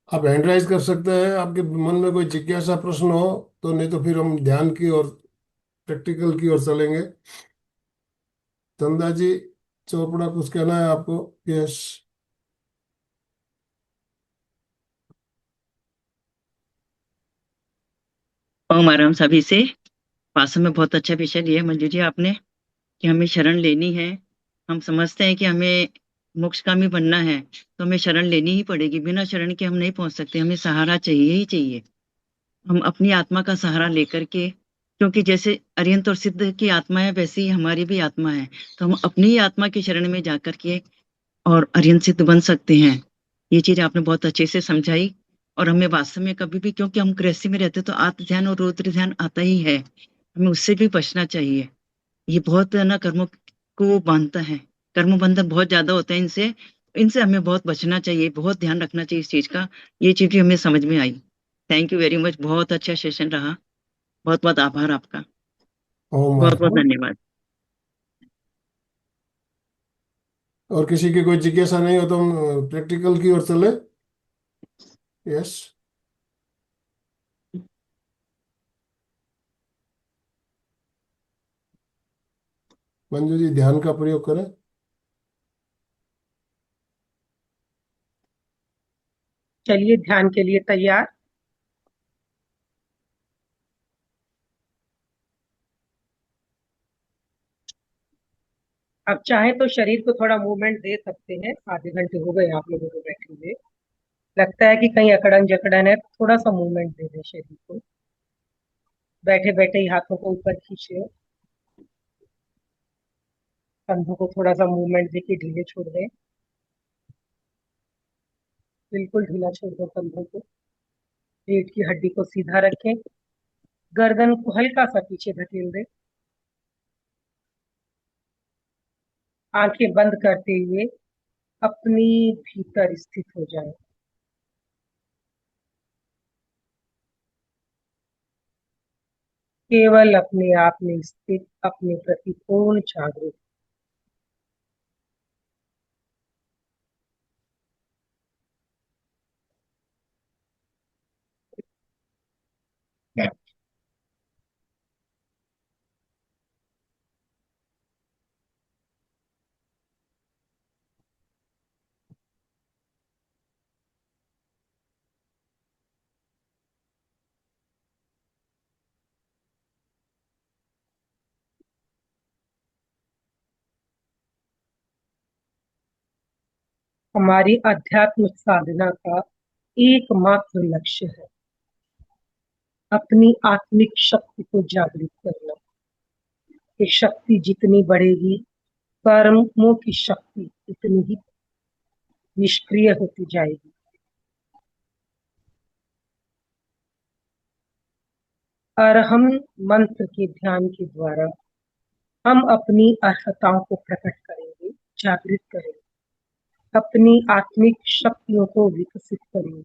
आप हैंड राइज कर सकते हैं, आपके मन में कोई जिज्ञासा प्रश्न हो तो, नहीं तो फिर हम ध्यान की और प्रैक्टिकल की ओर चलेंगे। चंदा जी चोपड़ा, कुछ कहना है आपको? यस। ओम आराम सभी से। वास्तव में बहुत अच्छा विषय लिया है मंजू जी आपने, कि हमें शरण लेनी है। हम समझते हैं कि हमें मोक्षगामी बनना है, तो हमें शरण लेनी ही पड़ेगी। बिना शरण के हम नहीं पहुंच सकते, हमें सहारा चाहिए ही चाहिए। हम अपनी आत्मा का सहारा लेकर के, क्योंकि जैसे अरिहंत और सिद्ध की आत्मा है, वैसे ही हमारी भी आत्मा है। तो हम अपनी ही आत्मा की शरण में जाकर के और अरिहंत सिद्ध बन सकते हैं। ये चीज आपने बहुत अच्छे से समझाई। और हमें वास्तव में कभी भी, क्योंकि हम गृहस्थी में रहते हैं, तो आत्म ध्यान और रौद्र ध्यान आता ही है, हमें उससे भी बचना चाहिए। ये बहुत है ना, कर्मों को बांधता है। कर्म बंधन बहुत ज्यादा होते हैं इनसे। इनसे हमें बहुत बचना चाहिए, बहुत ध्यान रखना चाहिए इस चीज का। ये चीज भी हमें समझ में आई। थैंक यू वेरी मच, बहुत अच्छा सेशन रहा। बहुत बहुत आभार आपका। ओम बहुत बहुत आत्मा। धन्यवाद। और किसी की कोई जिज्ञासा नहीं हो तो हम प्रैक्टिकल की ओर चले। यस। मंजू जी ध्यान का प्रयोग करें। चलिए ध्यान के लिए तैयार। अब चाहे तो शरीर को थोड़ा मूवमेंट दे सकते हैं। आधे घंटे हो गए आप लोगों को बैठे हुए, लगता है कि कहीं अकड़न जकड़न है, तो थोड़ा सा मूवमेंट दे दें शरीर को। बैठे बैठे ही हाथों को ऊपर खींचे, कंधों को थोड़ा सा मूवमेंट देके ढीले छोड़ दें। बिल्कुल ढीला छोड़ दो कंधों को। पेट की हड्डी को सीधा रखें, गर्दन को हल्का सा पीछे धकेल दें। आंखें बंद करते हुए अपनी भीतर स्थित हो जाए। केवल अपने आप में स्थित, अपने प्रति पूर्ण जागरूक। हमारी आध्यात्मिक साधना का एकमात्र लक्ष्य है अपनी आत्मिक शक्ति को जागृत करना। ये शक्ति जितनी बढ़ेगी, कर्मों की शक्ति उतनी ही निष्क्रिय होती जाएगी। और हम मंत्र के ध्यान के द्वारा हम अपनी अर्हताओं को प्रकट करेंगे, जागृत करेंगे, अपनी आत्मिक शक्तियों को विकसित करेंगे।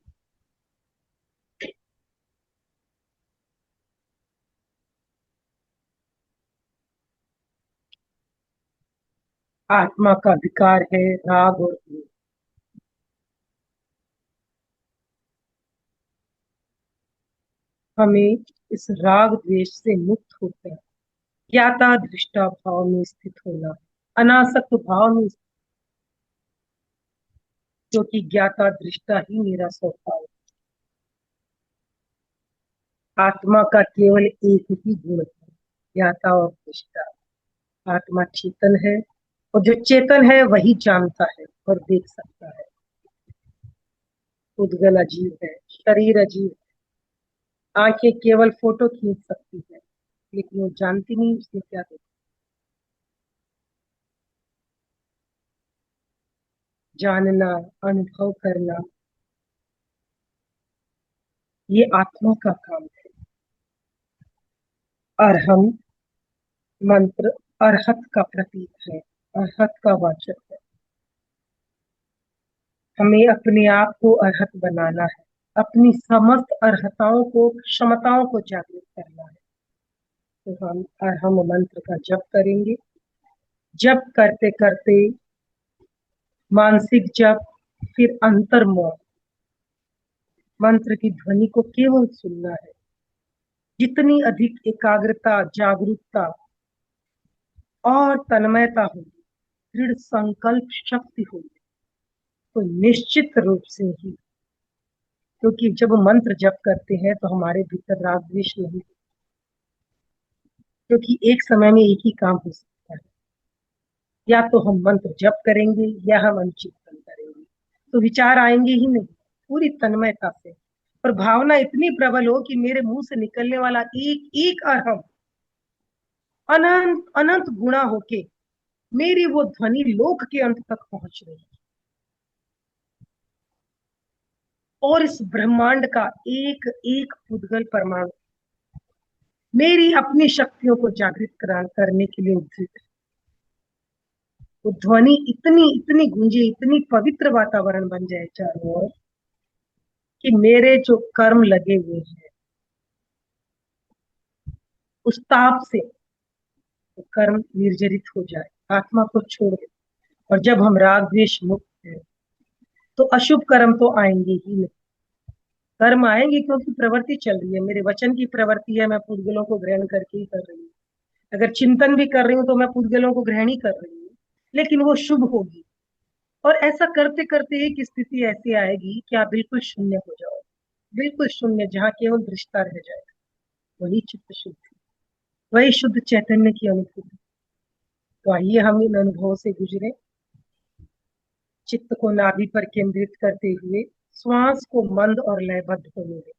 आत्मा का विकार है राग और द्वेष। हमें इस राग द्वेष से मुक्त होकर ज्ञाता दृष्टा भाव में स्थित होना, अनासक्त भाव में, क्योंकि ज्ञाता दृष्टा ही मेरा स्वभाव। आत्मा का केवल एक ही गुण है, ज्ञाता और दृष्टा। आत्मा चेतन है, और जो चेतन है वही जानता है और देख सकता है। उद्गल अजीब है, शरीर अजीब है, आंखें केवल फोटो खींच सकती है, लेकिन वो जानती नहीं उसने क्या देखा। जानना, अनुभव करना, ये आत्मा का काम है। अरहम मंत्र अरहत का प्रतीक है, अरहत का वाचक है। हमें अपने आप को अरहत बनाना है, अपनी समस्त अर्हताओं को, क्षमताओं को जागृत करना है। तो हम अरहम मंत्र का जप करेंगे। जप करते करते मानसिक जप, फिर अंतर्मौन, मंत्र की ध्वनि को केवल सुनना है। जितनी अधिक एकाग्रता, जागरूकता और तन्मयता होगी, दृढ़ संकल्प शक्ति होगी, तो निश्चित रूप से ही, क्योंकि जब मंत्र जप करते हैं तो हमारे भीतर राग द्वेष नहीं, क्योंकि एक समय में एक ही काम हो सकता है, या तो हम मंत्र जप करेंगे या हम अनुचिंतन करेंगे, तो विचार आएंगे ही नहीं। पूरी तन्मयता से और भावना इतनी प्रबल हो कि मेरे मुंह से निकलने वाला एक एक अरहम अनंत अनंत गुणा होके मेरी वो ध्वनि लोक के अंत तक पहुंच रही है, और इस ब्रह्मांड का एक एक पुद्गल परमाणु मेरी अपनी शक्तियों को जागृत करने के लिए उद्युक्त है। वो ध्वनि इतनी इतनी गूंजे, इतनी पवित्र वातावरण बन जाए चारों ओर कि मेरे जो कर्म लगे हुए हैं उस ताप से वो कर्म निर्जरित हो जाए, आत्मा को छोड़ दे। और जब हम राग द्वेष मुक्त हैं तो अशुभ कर्म तो आएंगे ही नहीं। कर्म आएंगे क्योंकि प्रवृत्ति चल रही है, मेरे वचन की प्रवृत्ति है, मैं पुद्गलों को ग्रहण करके ही कर रही हूँ। अगर चिंतन भी कर रही हूँ तो मैं पुद्गलों को ग्रहण ही कर रही हूँ, लेकिन वो शुभ होगी। और ऐसा करते करते एक स्थिति ऐसी आएगी कि आप बिल्कुल शून्य हो जाओ, बिल्कुल शून्य, जहाँ केवल दृष्टा रह जाएगा। वही चित्त शुद्धि, वही शुद्ध चैतन्य की अनुभूति। तो आइए हम इन अनुभवों से गुजरे। चित्त को नाभि पर केंद्रित करते हुए श्वास को मंद और लयबद्ध होने दें।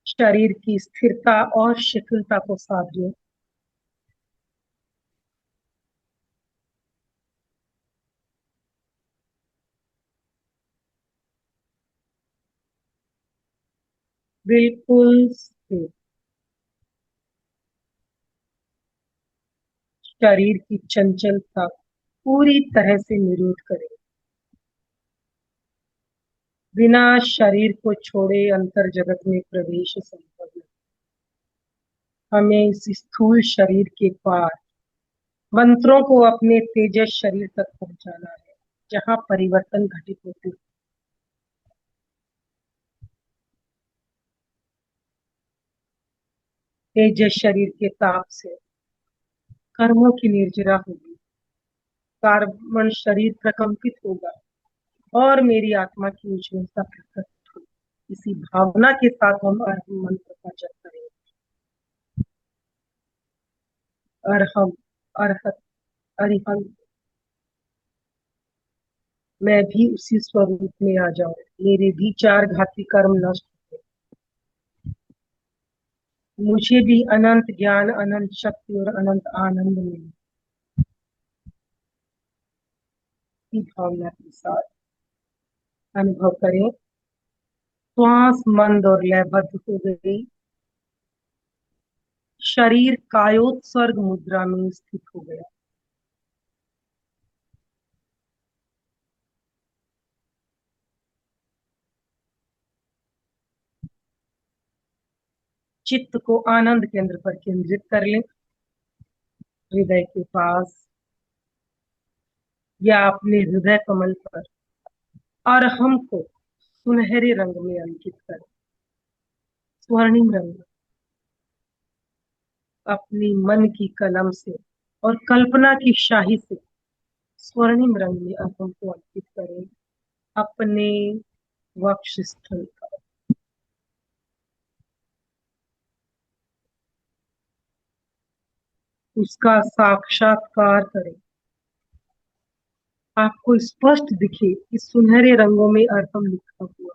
शरीर की स्थिरता और शिथिलता को साधिए। बिल्कुल स्थिर। शरीर की चंचलता पूरी तरह से निरोध करें। बिना शरीर को छोड़े अंतर जगत में प्रवेश संभव नहीं। हमें इस स्थूल शरीर के पार मंत्रों को अपने तेजस शरीर तक पहुंचाना है, जहां परिवर्तन घटित होते हैं। तेजस शरीर के ताप से कर्मों की निर्जरा होगी, कार्बन शरीर प्रकंपित होगा और मेरी आत्मा की उज्ज्वलता प्रकट होगी। इसी भावना के साथ हम अरहम मंत्र का जप करेंगे। अरहम, अरहत, अरिहंत, मैं भी उसी स्वरूप में आ जाऊं, मेरे भी चार घाती कर्म नष्ट हो, मुझे भी अनंत ज्ञान, अनंत शक्ति और अनंत आनंद मिले। की भावना के साथ अनुभव करें। श्वास मंद और लयबद्ध हो गई। शरीर कायोत्सर्ग मुद्रा में स्थित हो गया। चित्त को आनंद केंद्र पर केंद्रित कर लें, हृदय के पास या अपने हृदय कमल पर, और हमको सुनहरे रंग में अंकित करें, स्वर्णिम रंग। अपनी मन की कलम से और कल्पना की शाही से स्वर्णिम रंग में अहम को अंकित करें अपने वक्षस्थल पर। उसका साक्षात्कार करें, आपको स्पष्ट दिखे कि सुनहरे रंगों में अर्थम लिखा हुआ।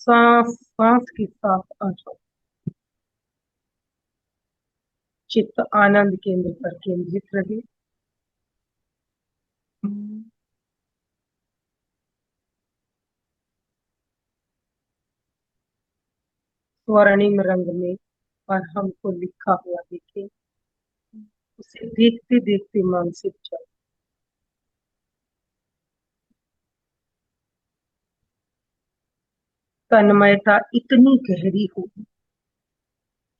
सांस सांस के साथ आ जाओ। चित्त आनंद केंद्र पर केंद्रित रहे। स्वर्णिम रंग में और हमको लिखा हुआ देखे, उसे देखते देखते मानसिक चल। तन्मयता इतनी गहरी हो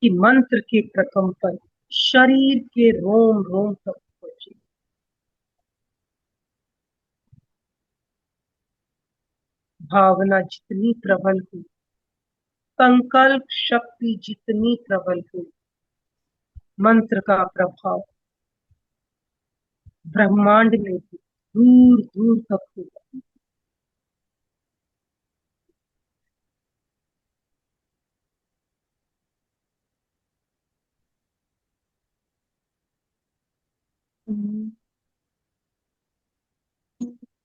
कि मंत्र के प्रकंपन शरीर के रोम रोम तक पहुंचे। भावना जितनी प्रबल हो, संकल्प शक्ति जितनी प्रबल हो, मंत्र का प्रभाव ब्रह्मांड में भी दूर दूर तक होगा।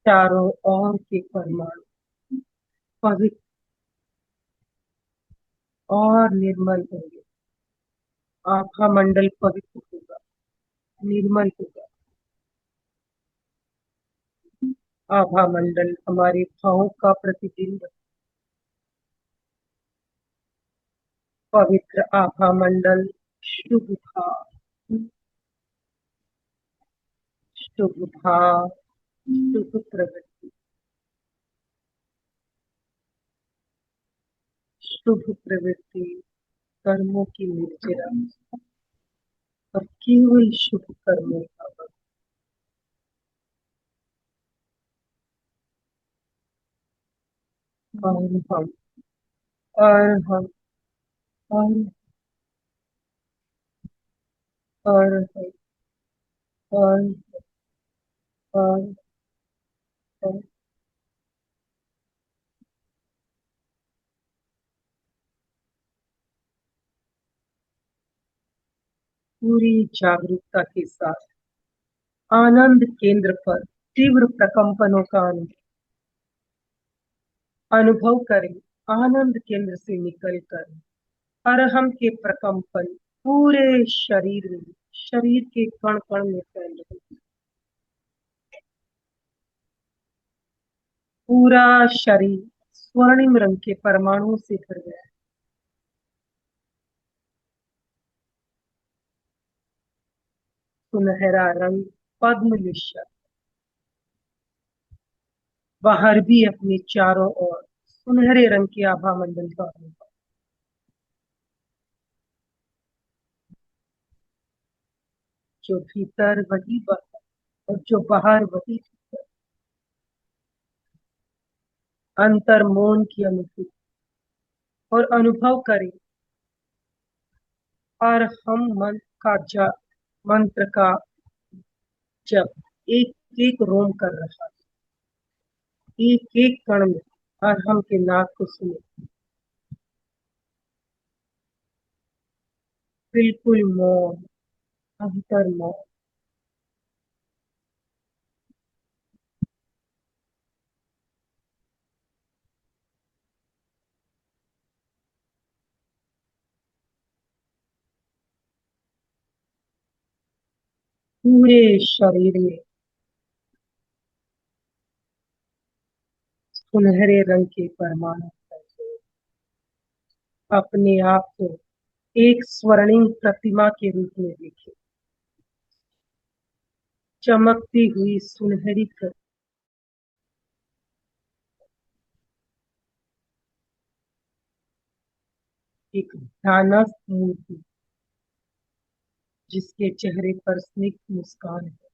चारों ओर के परमाणु पवित्र और निर्मल होंगे। आभा मंडल पवित्र होगा, निर्मल होगा। आभा मंडल हमारे भावों का प्रतिबिंब है। पवित्र आभा मंडल शुभ भाव, शुभ भाव, शुभ प्रवृत्ति, शुभ प्रवृत्ति, कर्मों की निर्जरा और केवल शुभ कर्मों का बल। और हम और हम और और और और, और पूरी जागरूकता के साथ आनंद केंद्र पर तीव्र प्रकंपनों का अनुभव करें। आनंद केंद्र से निकलकर अरहम के प्रकंपन पूरे शरीर में, शरीर के कण कण में फैल रहे हैं। पूरा शरीर स्वर्णिम रंग के परमाणुओं से भर गया है। सुनहरा रंग पद्म निश्चल बाहर भी अपने चारों ओर सुनहरे रंग के आभा मंडल का अनुभव। जो भीतर वही बाहर और जो बाहर वही भीतर। अंतर मौन की अनुभूति और अनुभव करें। और हम मंत्र का जब एक एक रोम कर रहा है, एक एक कण में, और हम के नाक को सुने। बिल्कुल मौन, अंतर मौन। पूरे शरीर में सुनहरे रंग के परमाणु अपने आप को एक स्वर्णिम प्रतिमा के रूप में देखे। चमकती हुई सुनहरी प्रतिमा, एक ध्यानस्थ मूर्ति जिसके चेहरे पर स्निग्ध मुस्कान है।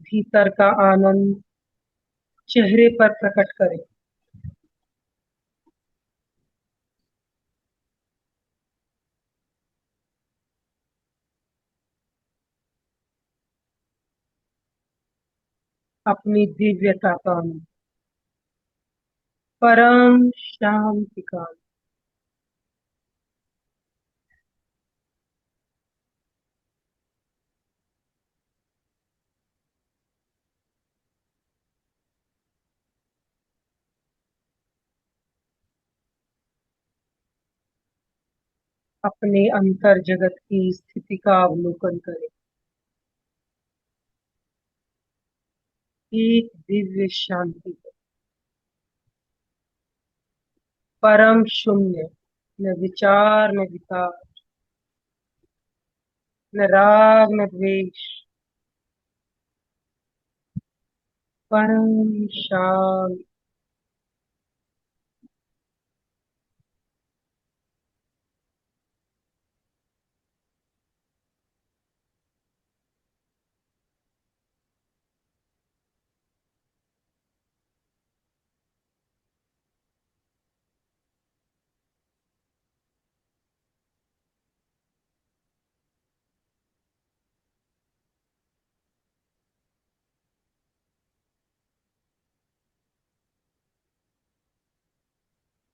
भीतर का आनंद चेहरे पर प्रकट करें। अपनी दिव्यता का अनुभव, परम शांति का अनुभव। अपने अंतर जगत की स्थिति का अवलोकन करें। एक दिव्य शांति, परम शून्य, न विचार न विकार, न राग न द्वेष, परम शांत।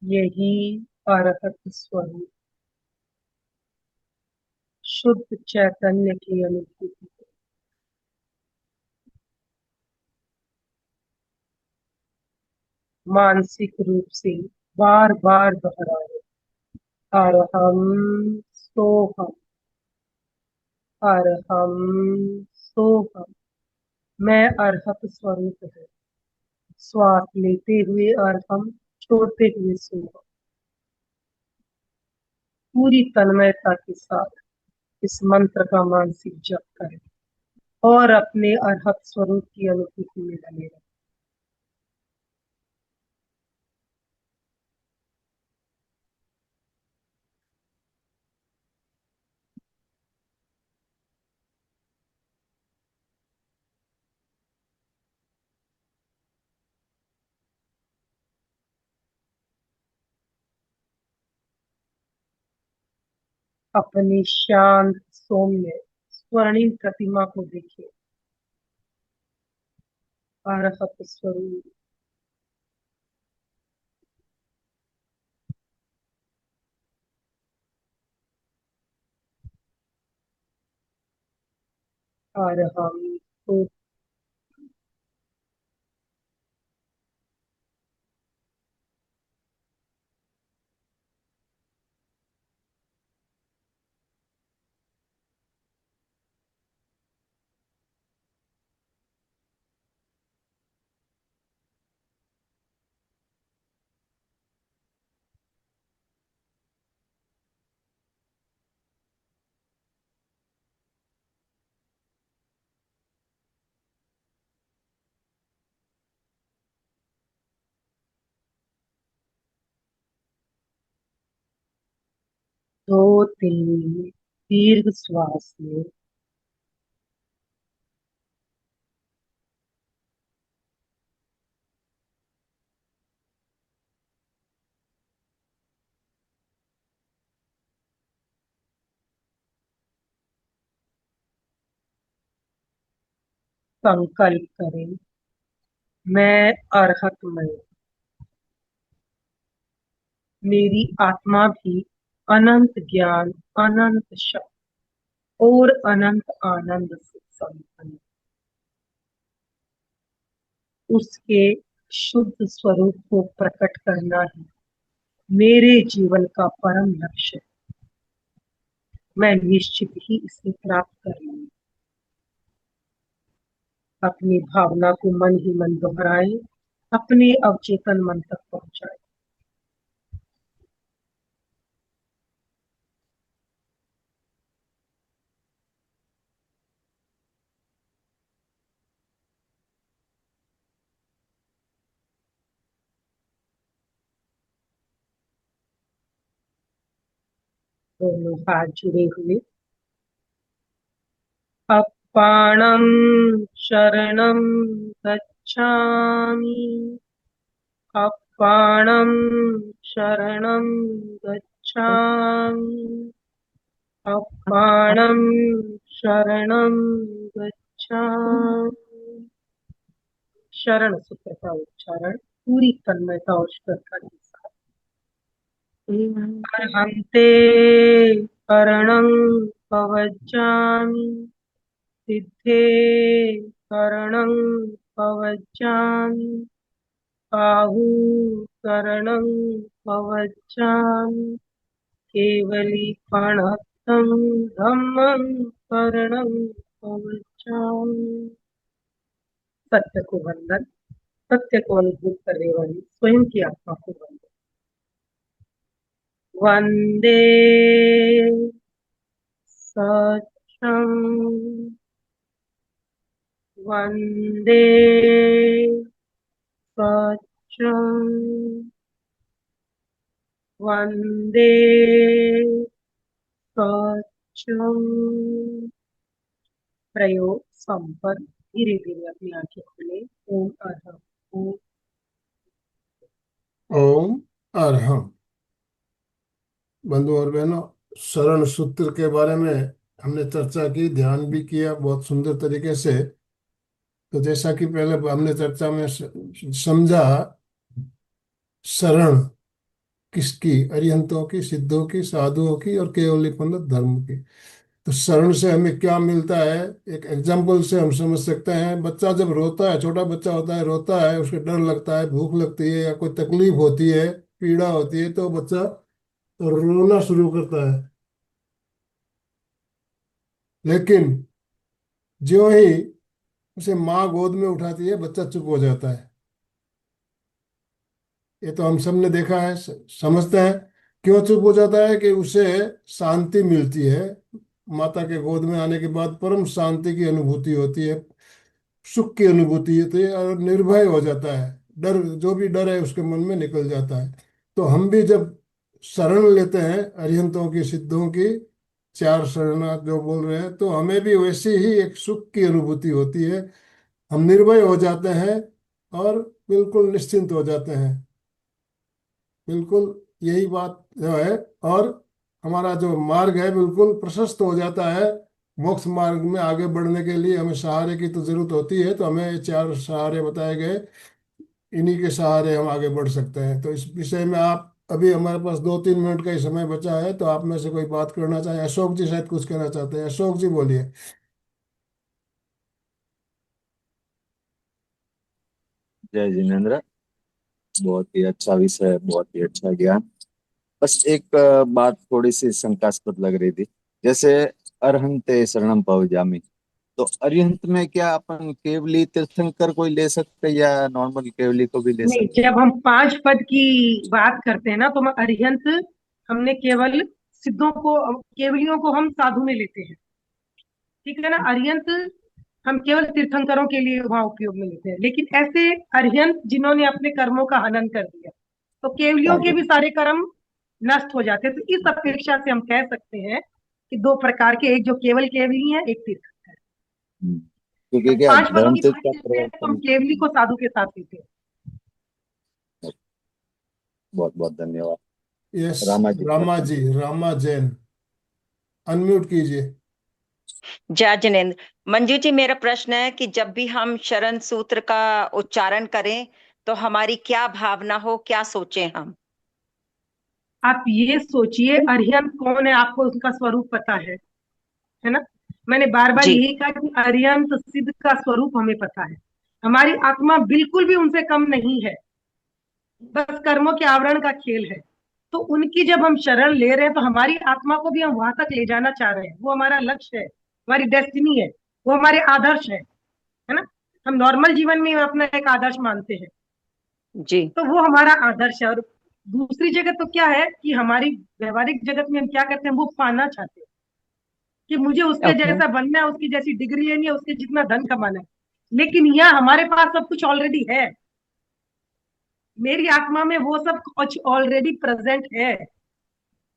यही अरहत स्वरूप शुद्ध चैतन्य की अनुभूति है। मानसिक रूप से बार बार दोहराए, अरहम सोहम, अरहम सोहम। मैं अरहत स्वरूप हूँ। श्वास लेते हुए अरहम, छोड़ते हुए सोहम। पूरी तन्मयता के साथ इस मंत्र का मानसिक जप करें और अपने अरहत स्वरूप की अनुभूति में बने रहें। अपनी शांत सौम्य स्वर्णिम प्रतिमा को देखिए, अरहत स्वरूप। अरहम तो दो तीन दीर्घ श्वास में संकल्प करें, मैं अरहतमय, मेरी आत्मा भी अनंत ज्ञान, अनंत शक्ति और अनंत आनंद से संपन्न। उसके शुद्ध स्वरूप को प्रकट करना ही मेरे जीवन का परम लक्ष्य है। मैं निश्चित ही इसे प्राप्त कर लूंगी। अपनी भावना को मन ही मन दोहराए, अपने अवचेतन मन तक पहुंचाए। दोनों हाथ जुड़े हुए, अपाणम शरणम गच्छामि, अपाणम शरणम गच्छामि, अपाणम शरणम गच्छामि। शरण सूत्र का उच्चारण पूरी तन्मयता और श्रद्धा के साथ। अर्हन्ते शरणं कवचामि, सिद्धे शरणं कवचामि, आहु शरणं कवचामि, केवलीफणं धम्मं शरणं कवचामि। सत्य को वंदन, सत्य को अनुभूत करने वाली स्वयं की आत्मा को वंदन। वंदे सत्यं, वंदे सत्यं, वंदे सत्यं। प्रयोग संपन्न। धीरे धीरे अपनी आंखें खोले। ओम अरहम। ओम। ओम अरहम। बंधु और बहनों, शरण सूत्र के बारे में हमने चर्चा की, ध्यान भी किया बहुत सुंदर तरीके से। तो जैसा कि पहले हमने चर्चा में समझा, शरण किसकी? अरिहंतों की, सिद्धों की, साधुओं की और केवली पंडित धर्म की। तो शरण से हमें क्या मिलता है? एक एग्जाम्पल से हम समझ सकते हैं। बच्चा जब रोता है, छोटा बच्चा होता है, रोता है, उसको डर लगता है, भूख लगती है या कोई तकलीफ होती है, पीड़ा होती है, तो बच्चा रोना शुरू करता है। लेकिन ज्यों ही उसे माँ गोद में उठाती है, बच्चा चुप हो जाता है। ये तो हम सब ने देखा है, समझते हैं। क्यों चुप हो जाता है? कि उसे शांति मिलती है। माता के गोद में आने के बाद परम शांति की अनुभूति होती है, सुख की अनुभूति होती है और निर्भय हो जाता है। डर, जो भी डर है उसके मन में निकल जाता है। तो हम भी जब शरण लेते हैं अरिहंतों की, सिद्धों की, चार शरणागत जो बोल रहे हैं, तो हमें भी वैसी ही एक सुख की अनुभूति होती है। हम निर्भय हो जाते हैं और बिल्कुल निश्चिंत हो जाते हैं। बिल्कुल यही बात जो है। और हमारा जो मार्ग है बिल्कुल प्रशस्त हो जाता है। मोक्ष मार्ग में आगे बढ़ने के लिए हमें सहारे की तो जरूरत होती है, तो हमें ये चार सहारे बताए गए, इन्हीं के सहारे हम आगे बढ़ सकते हैं। तो इस विषय में आप, अभी हमारे पास 2-3 मिनट का ही समय बचा है, तो आप में से कोई बात करना चाहे? अशोक जी शायद कुछ कहना चाहते हैं। अशोक जी बोलिए। जय जिनेन्द्र। बहुत ही अच्छा विषय, बहुत ही अच्छा ज्ञान। बस एक बात थोड़ी सी शंकास्पद लग रही थी। जैसे अरहंते शरणम पवजामी, तो अरिहंत में क्या अपन केवली तीर्थंकर कोई ले सकते हैं या नॉर्मल केवली को भी ले नहीं, सकते जब हम 5 पद की बात करते हैं ना, तो हम अरिहंत, हमने केवल सिद्धों को, केवलियों को हम साधु में लेते हैं। ठीक है ना। अरिहंत हम केवल तीर्थंकरों के लिए वहां उपयोग में लेते हैं। लेकिन ऐसे अरिहंत जिन्होंने अपने कर्मों का हनन कर दिया, तो केवलियों के हैं? भी सारे कर्म नष्ट हो जाते हैं। तो इस अपेक्षा से हम कह सकते हैं कि 2 प्रकार के, एक जो केवल केवली है, एक तीर्थंकर है। क्योंकि जब क्या 5 पदों धर्म की तीर्थ बात का करते हैं तो हम प्रवर्तन। केवली को साधु के साथ लेते हैं। बहुत बहुत धन्यवाद। यस। रामा जी रामा प्रश्न जी, पूछिए। रामा जैन, अनम्यूट कीजिए। जय जिनेन्द्र। मंजू जी, मेरा प्रश्न है कि जब भी हम शरण सूत्र का उच्चारण करें तो हमारी क्या भावना हो, क्या सोचें हम? आप ये सोचिए, अरिहंत कौन है, आपको उनका स्वरूप पता है ना। मैंने बार बार जी। यही कहा कि अरिहंत सिद्ध का स्वरूप हमें पता है। हमारी आत्मा बिल्कुल भी उनसे कम नहीं है, बस कर्मों के आवरण का खेल है। तो उनकी जब हम शरण ले रहे हैं, तो हमारी आत्मा को भी हम वहां तक ले जाना चाह रहे हैं। वो हमारा लक्ष्य है, हमारी डेस्टिनी है, वो हमारे आदर्श है ना। हम नॉर्मल जीवन में अपना एक आदर्श मानते हैं, जी। तो वो हमारा आदर्श है। और दूसरी जगह तो क्या है कि हमारी व्यवहारिक जगत में हम क्या करते हैं, वो पाना चाहते हैं कि मुझे उसके ओके। जैसा बनना है, उसकी जैसी डिग्री लेनी है, उसके जितना धन कमाना है। लेकिन यह हमारे पास सब कुछ ऑलरेडी है। मेरी आत्मा में वो सब कुछ ऑलरेडी प्रेजेंट है।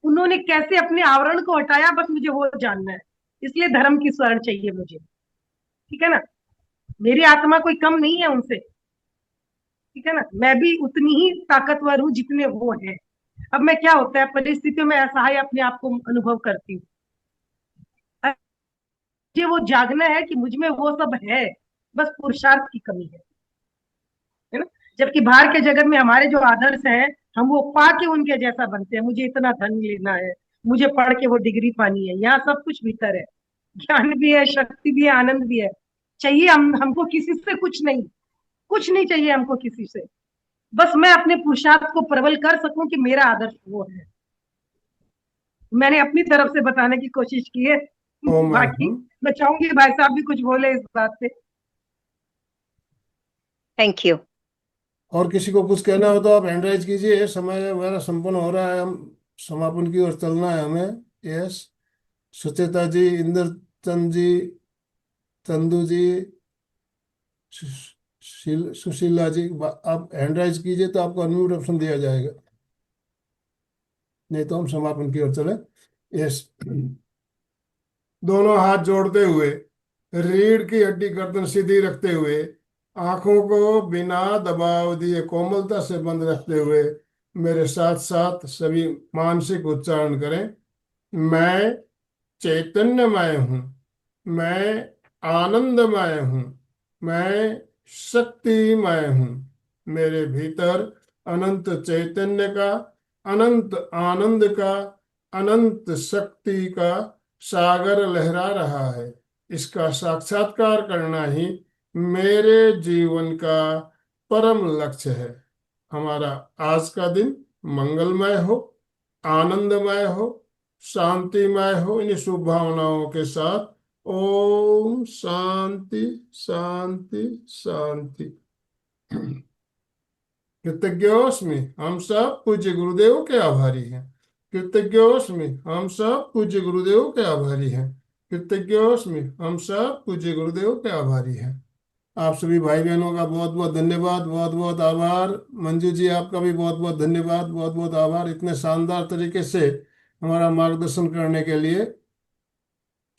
उन्होंने कैसे अपने आवरण को हटाया, बस मुझे वो जानना है। इसलिए धर्म की शरण चाहिए मुझे। ठीक है ना। मेरी आत्मा कोई कम नहीं है उनसे। ठीक है ना। मैं भी उतनी ही ताकतवर हूं जितने वो हैं। अब मैं, क्या होता है, परिस्थितियों में असहाय अपने आप को अनुभव करती हूँ। मुझे वो जागना है कि मुझ में वो सब है, बस पुरुषार्थ की कमी है ना। जबकि बाहर के जगत में हमारे जो आदर्श हैं, हम वो पा के उनके जैसा बनते हैं। मुझे इतना धन लेना है, मुझे पढ़ के वो डिग्री पानी है। यहाँ सब कुछ भीतर है, ज्ञान भी है, शक्ति भी है, आनंद भी है। चाहिए हमको किसी से कुछ नहीं, कुछ नहीं चाहिए हमको किसी से। बस मैं अपने पुरुषार्थ को प्रबल कर सकूं कि मेरा आदर्श वो है। मैंने अपनी तरफ से बताने की कोशिश की है। ओम बाकी अरहम। मैं चाहूंगी भाई साहब भी कुछ बोले इस बात पे। Thank you. और किसी को कुछ कहना हो तो आप हैंड राइज कीजिए। समय हमारा संपन्न हो रहा है, हम समापन की ओर चलना है हमें। यस, सुचेता जी, इंद्र चंद जी, चंदू जी, सुशीला जी, आप हैंड राइज कीजिए तो आपको अनम्यूट ऑप्शन दिया जाएगा, नहीं तो हम समापन की ओर चले। यस, दोनों हाथ जोड़ते हुए, रीढ़ की हड्डी गर्दन सीधी रखते हुए, आंखों को बिना दबाव दिए कोमलता से बंद रखते हुए मेरे साथ साथ सभी मानसिक उच्चारण करें। मैं चैतन्यमय हूँ, मैं आनंदमय हूँ, मैं शक्तिमय हूँ। मेरे भीतर अनंत चैतन्य का, अनंत आनंद का, अनंत शक्ति का सागर लहरा रहा है। इसका साक्षात्कार करना ही मेरे जीवन का परम लक्ष्य है। हमारा आज का दिन मंगलमय हो, आनंदमय हो, शांतिमय हो। इन शुभ भावनाओं के साथ ओम शांति शांति शांति। कृतज्ञोस्मि, हम सब पूज्य गुरुदेव के आभारी हैं। कृतज्ञोस्मि, हम सब पूज्य गुरुदेव के आभारी हैं। कृतज्ञोस्मि, हम सब पूज्य गुरुदेव के आभारी हैं। आप सभी भाई बहनों का बहुत बहुत धन्यवाद, बहुत बहुत आभार। मंजू जी, आपका भी बहुत बहुत धन्यवाद, बहुत बहुत आभार, इतने शानदार तरीके से हमारा मार्गदर्शन करने के लिए।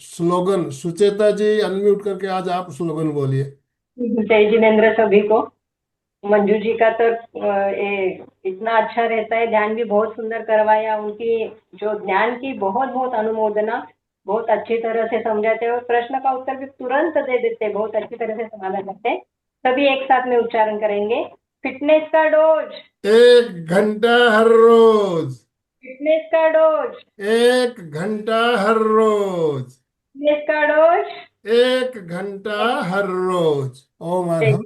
स्लोगन सुचेता जी अनम्यूट करके आज आप स्लोगन बोलिए। जय जिनेन्द्र सभी को। मंजू जी का तो इतना अच्छा रहता है, ध्यान भी बहुत सुंदर करवाया। उनकी जो ज्ञान की बहुत बहुत अनुमोदना, बहुत अच्छी तरह से समझाते हैं और प्रश्न का उत्तर भी तुरंत दे देते हैं, बहुत अच्छी तरह से समाधान करते हैं। सभी एक साथ में उच्चारण करेंगे। फिटनेस का डोज, 1 घंटा हर रोज, फिटनेस का डोज, 1 घंटा हर रोज, फिटनेस का डोज। 1 घंटा हर रोज। ओम जय अरहम।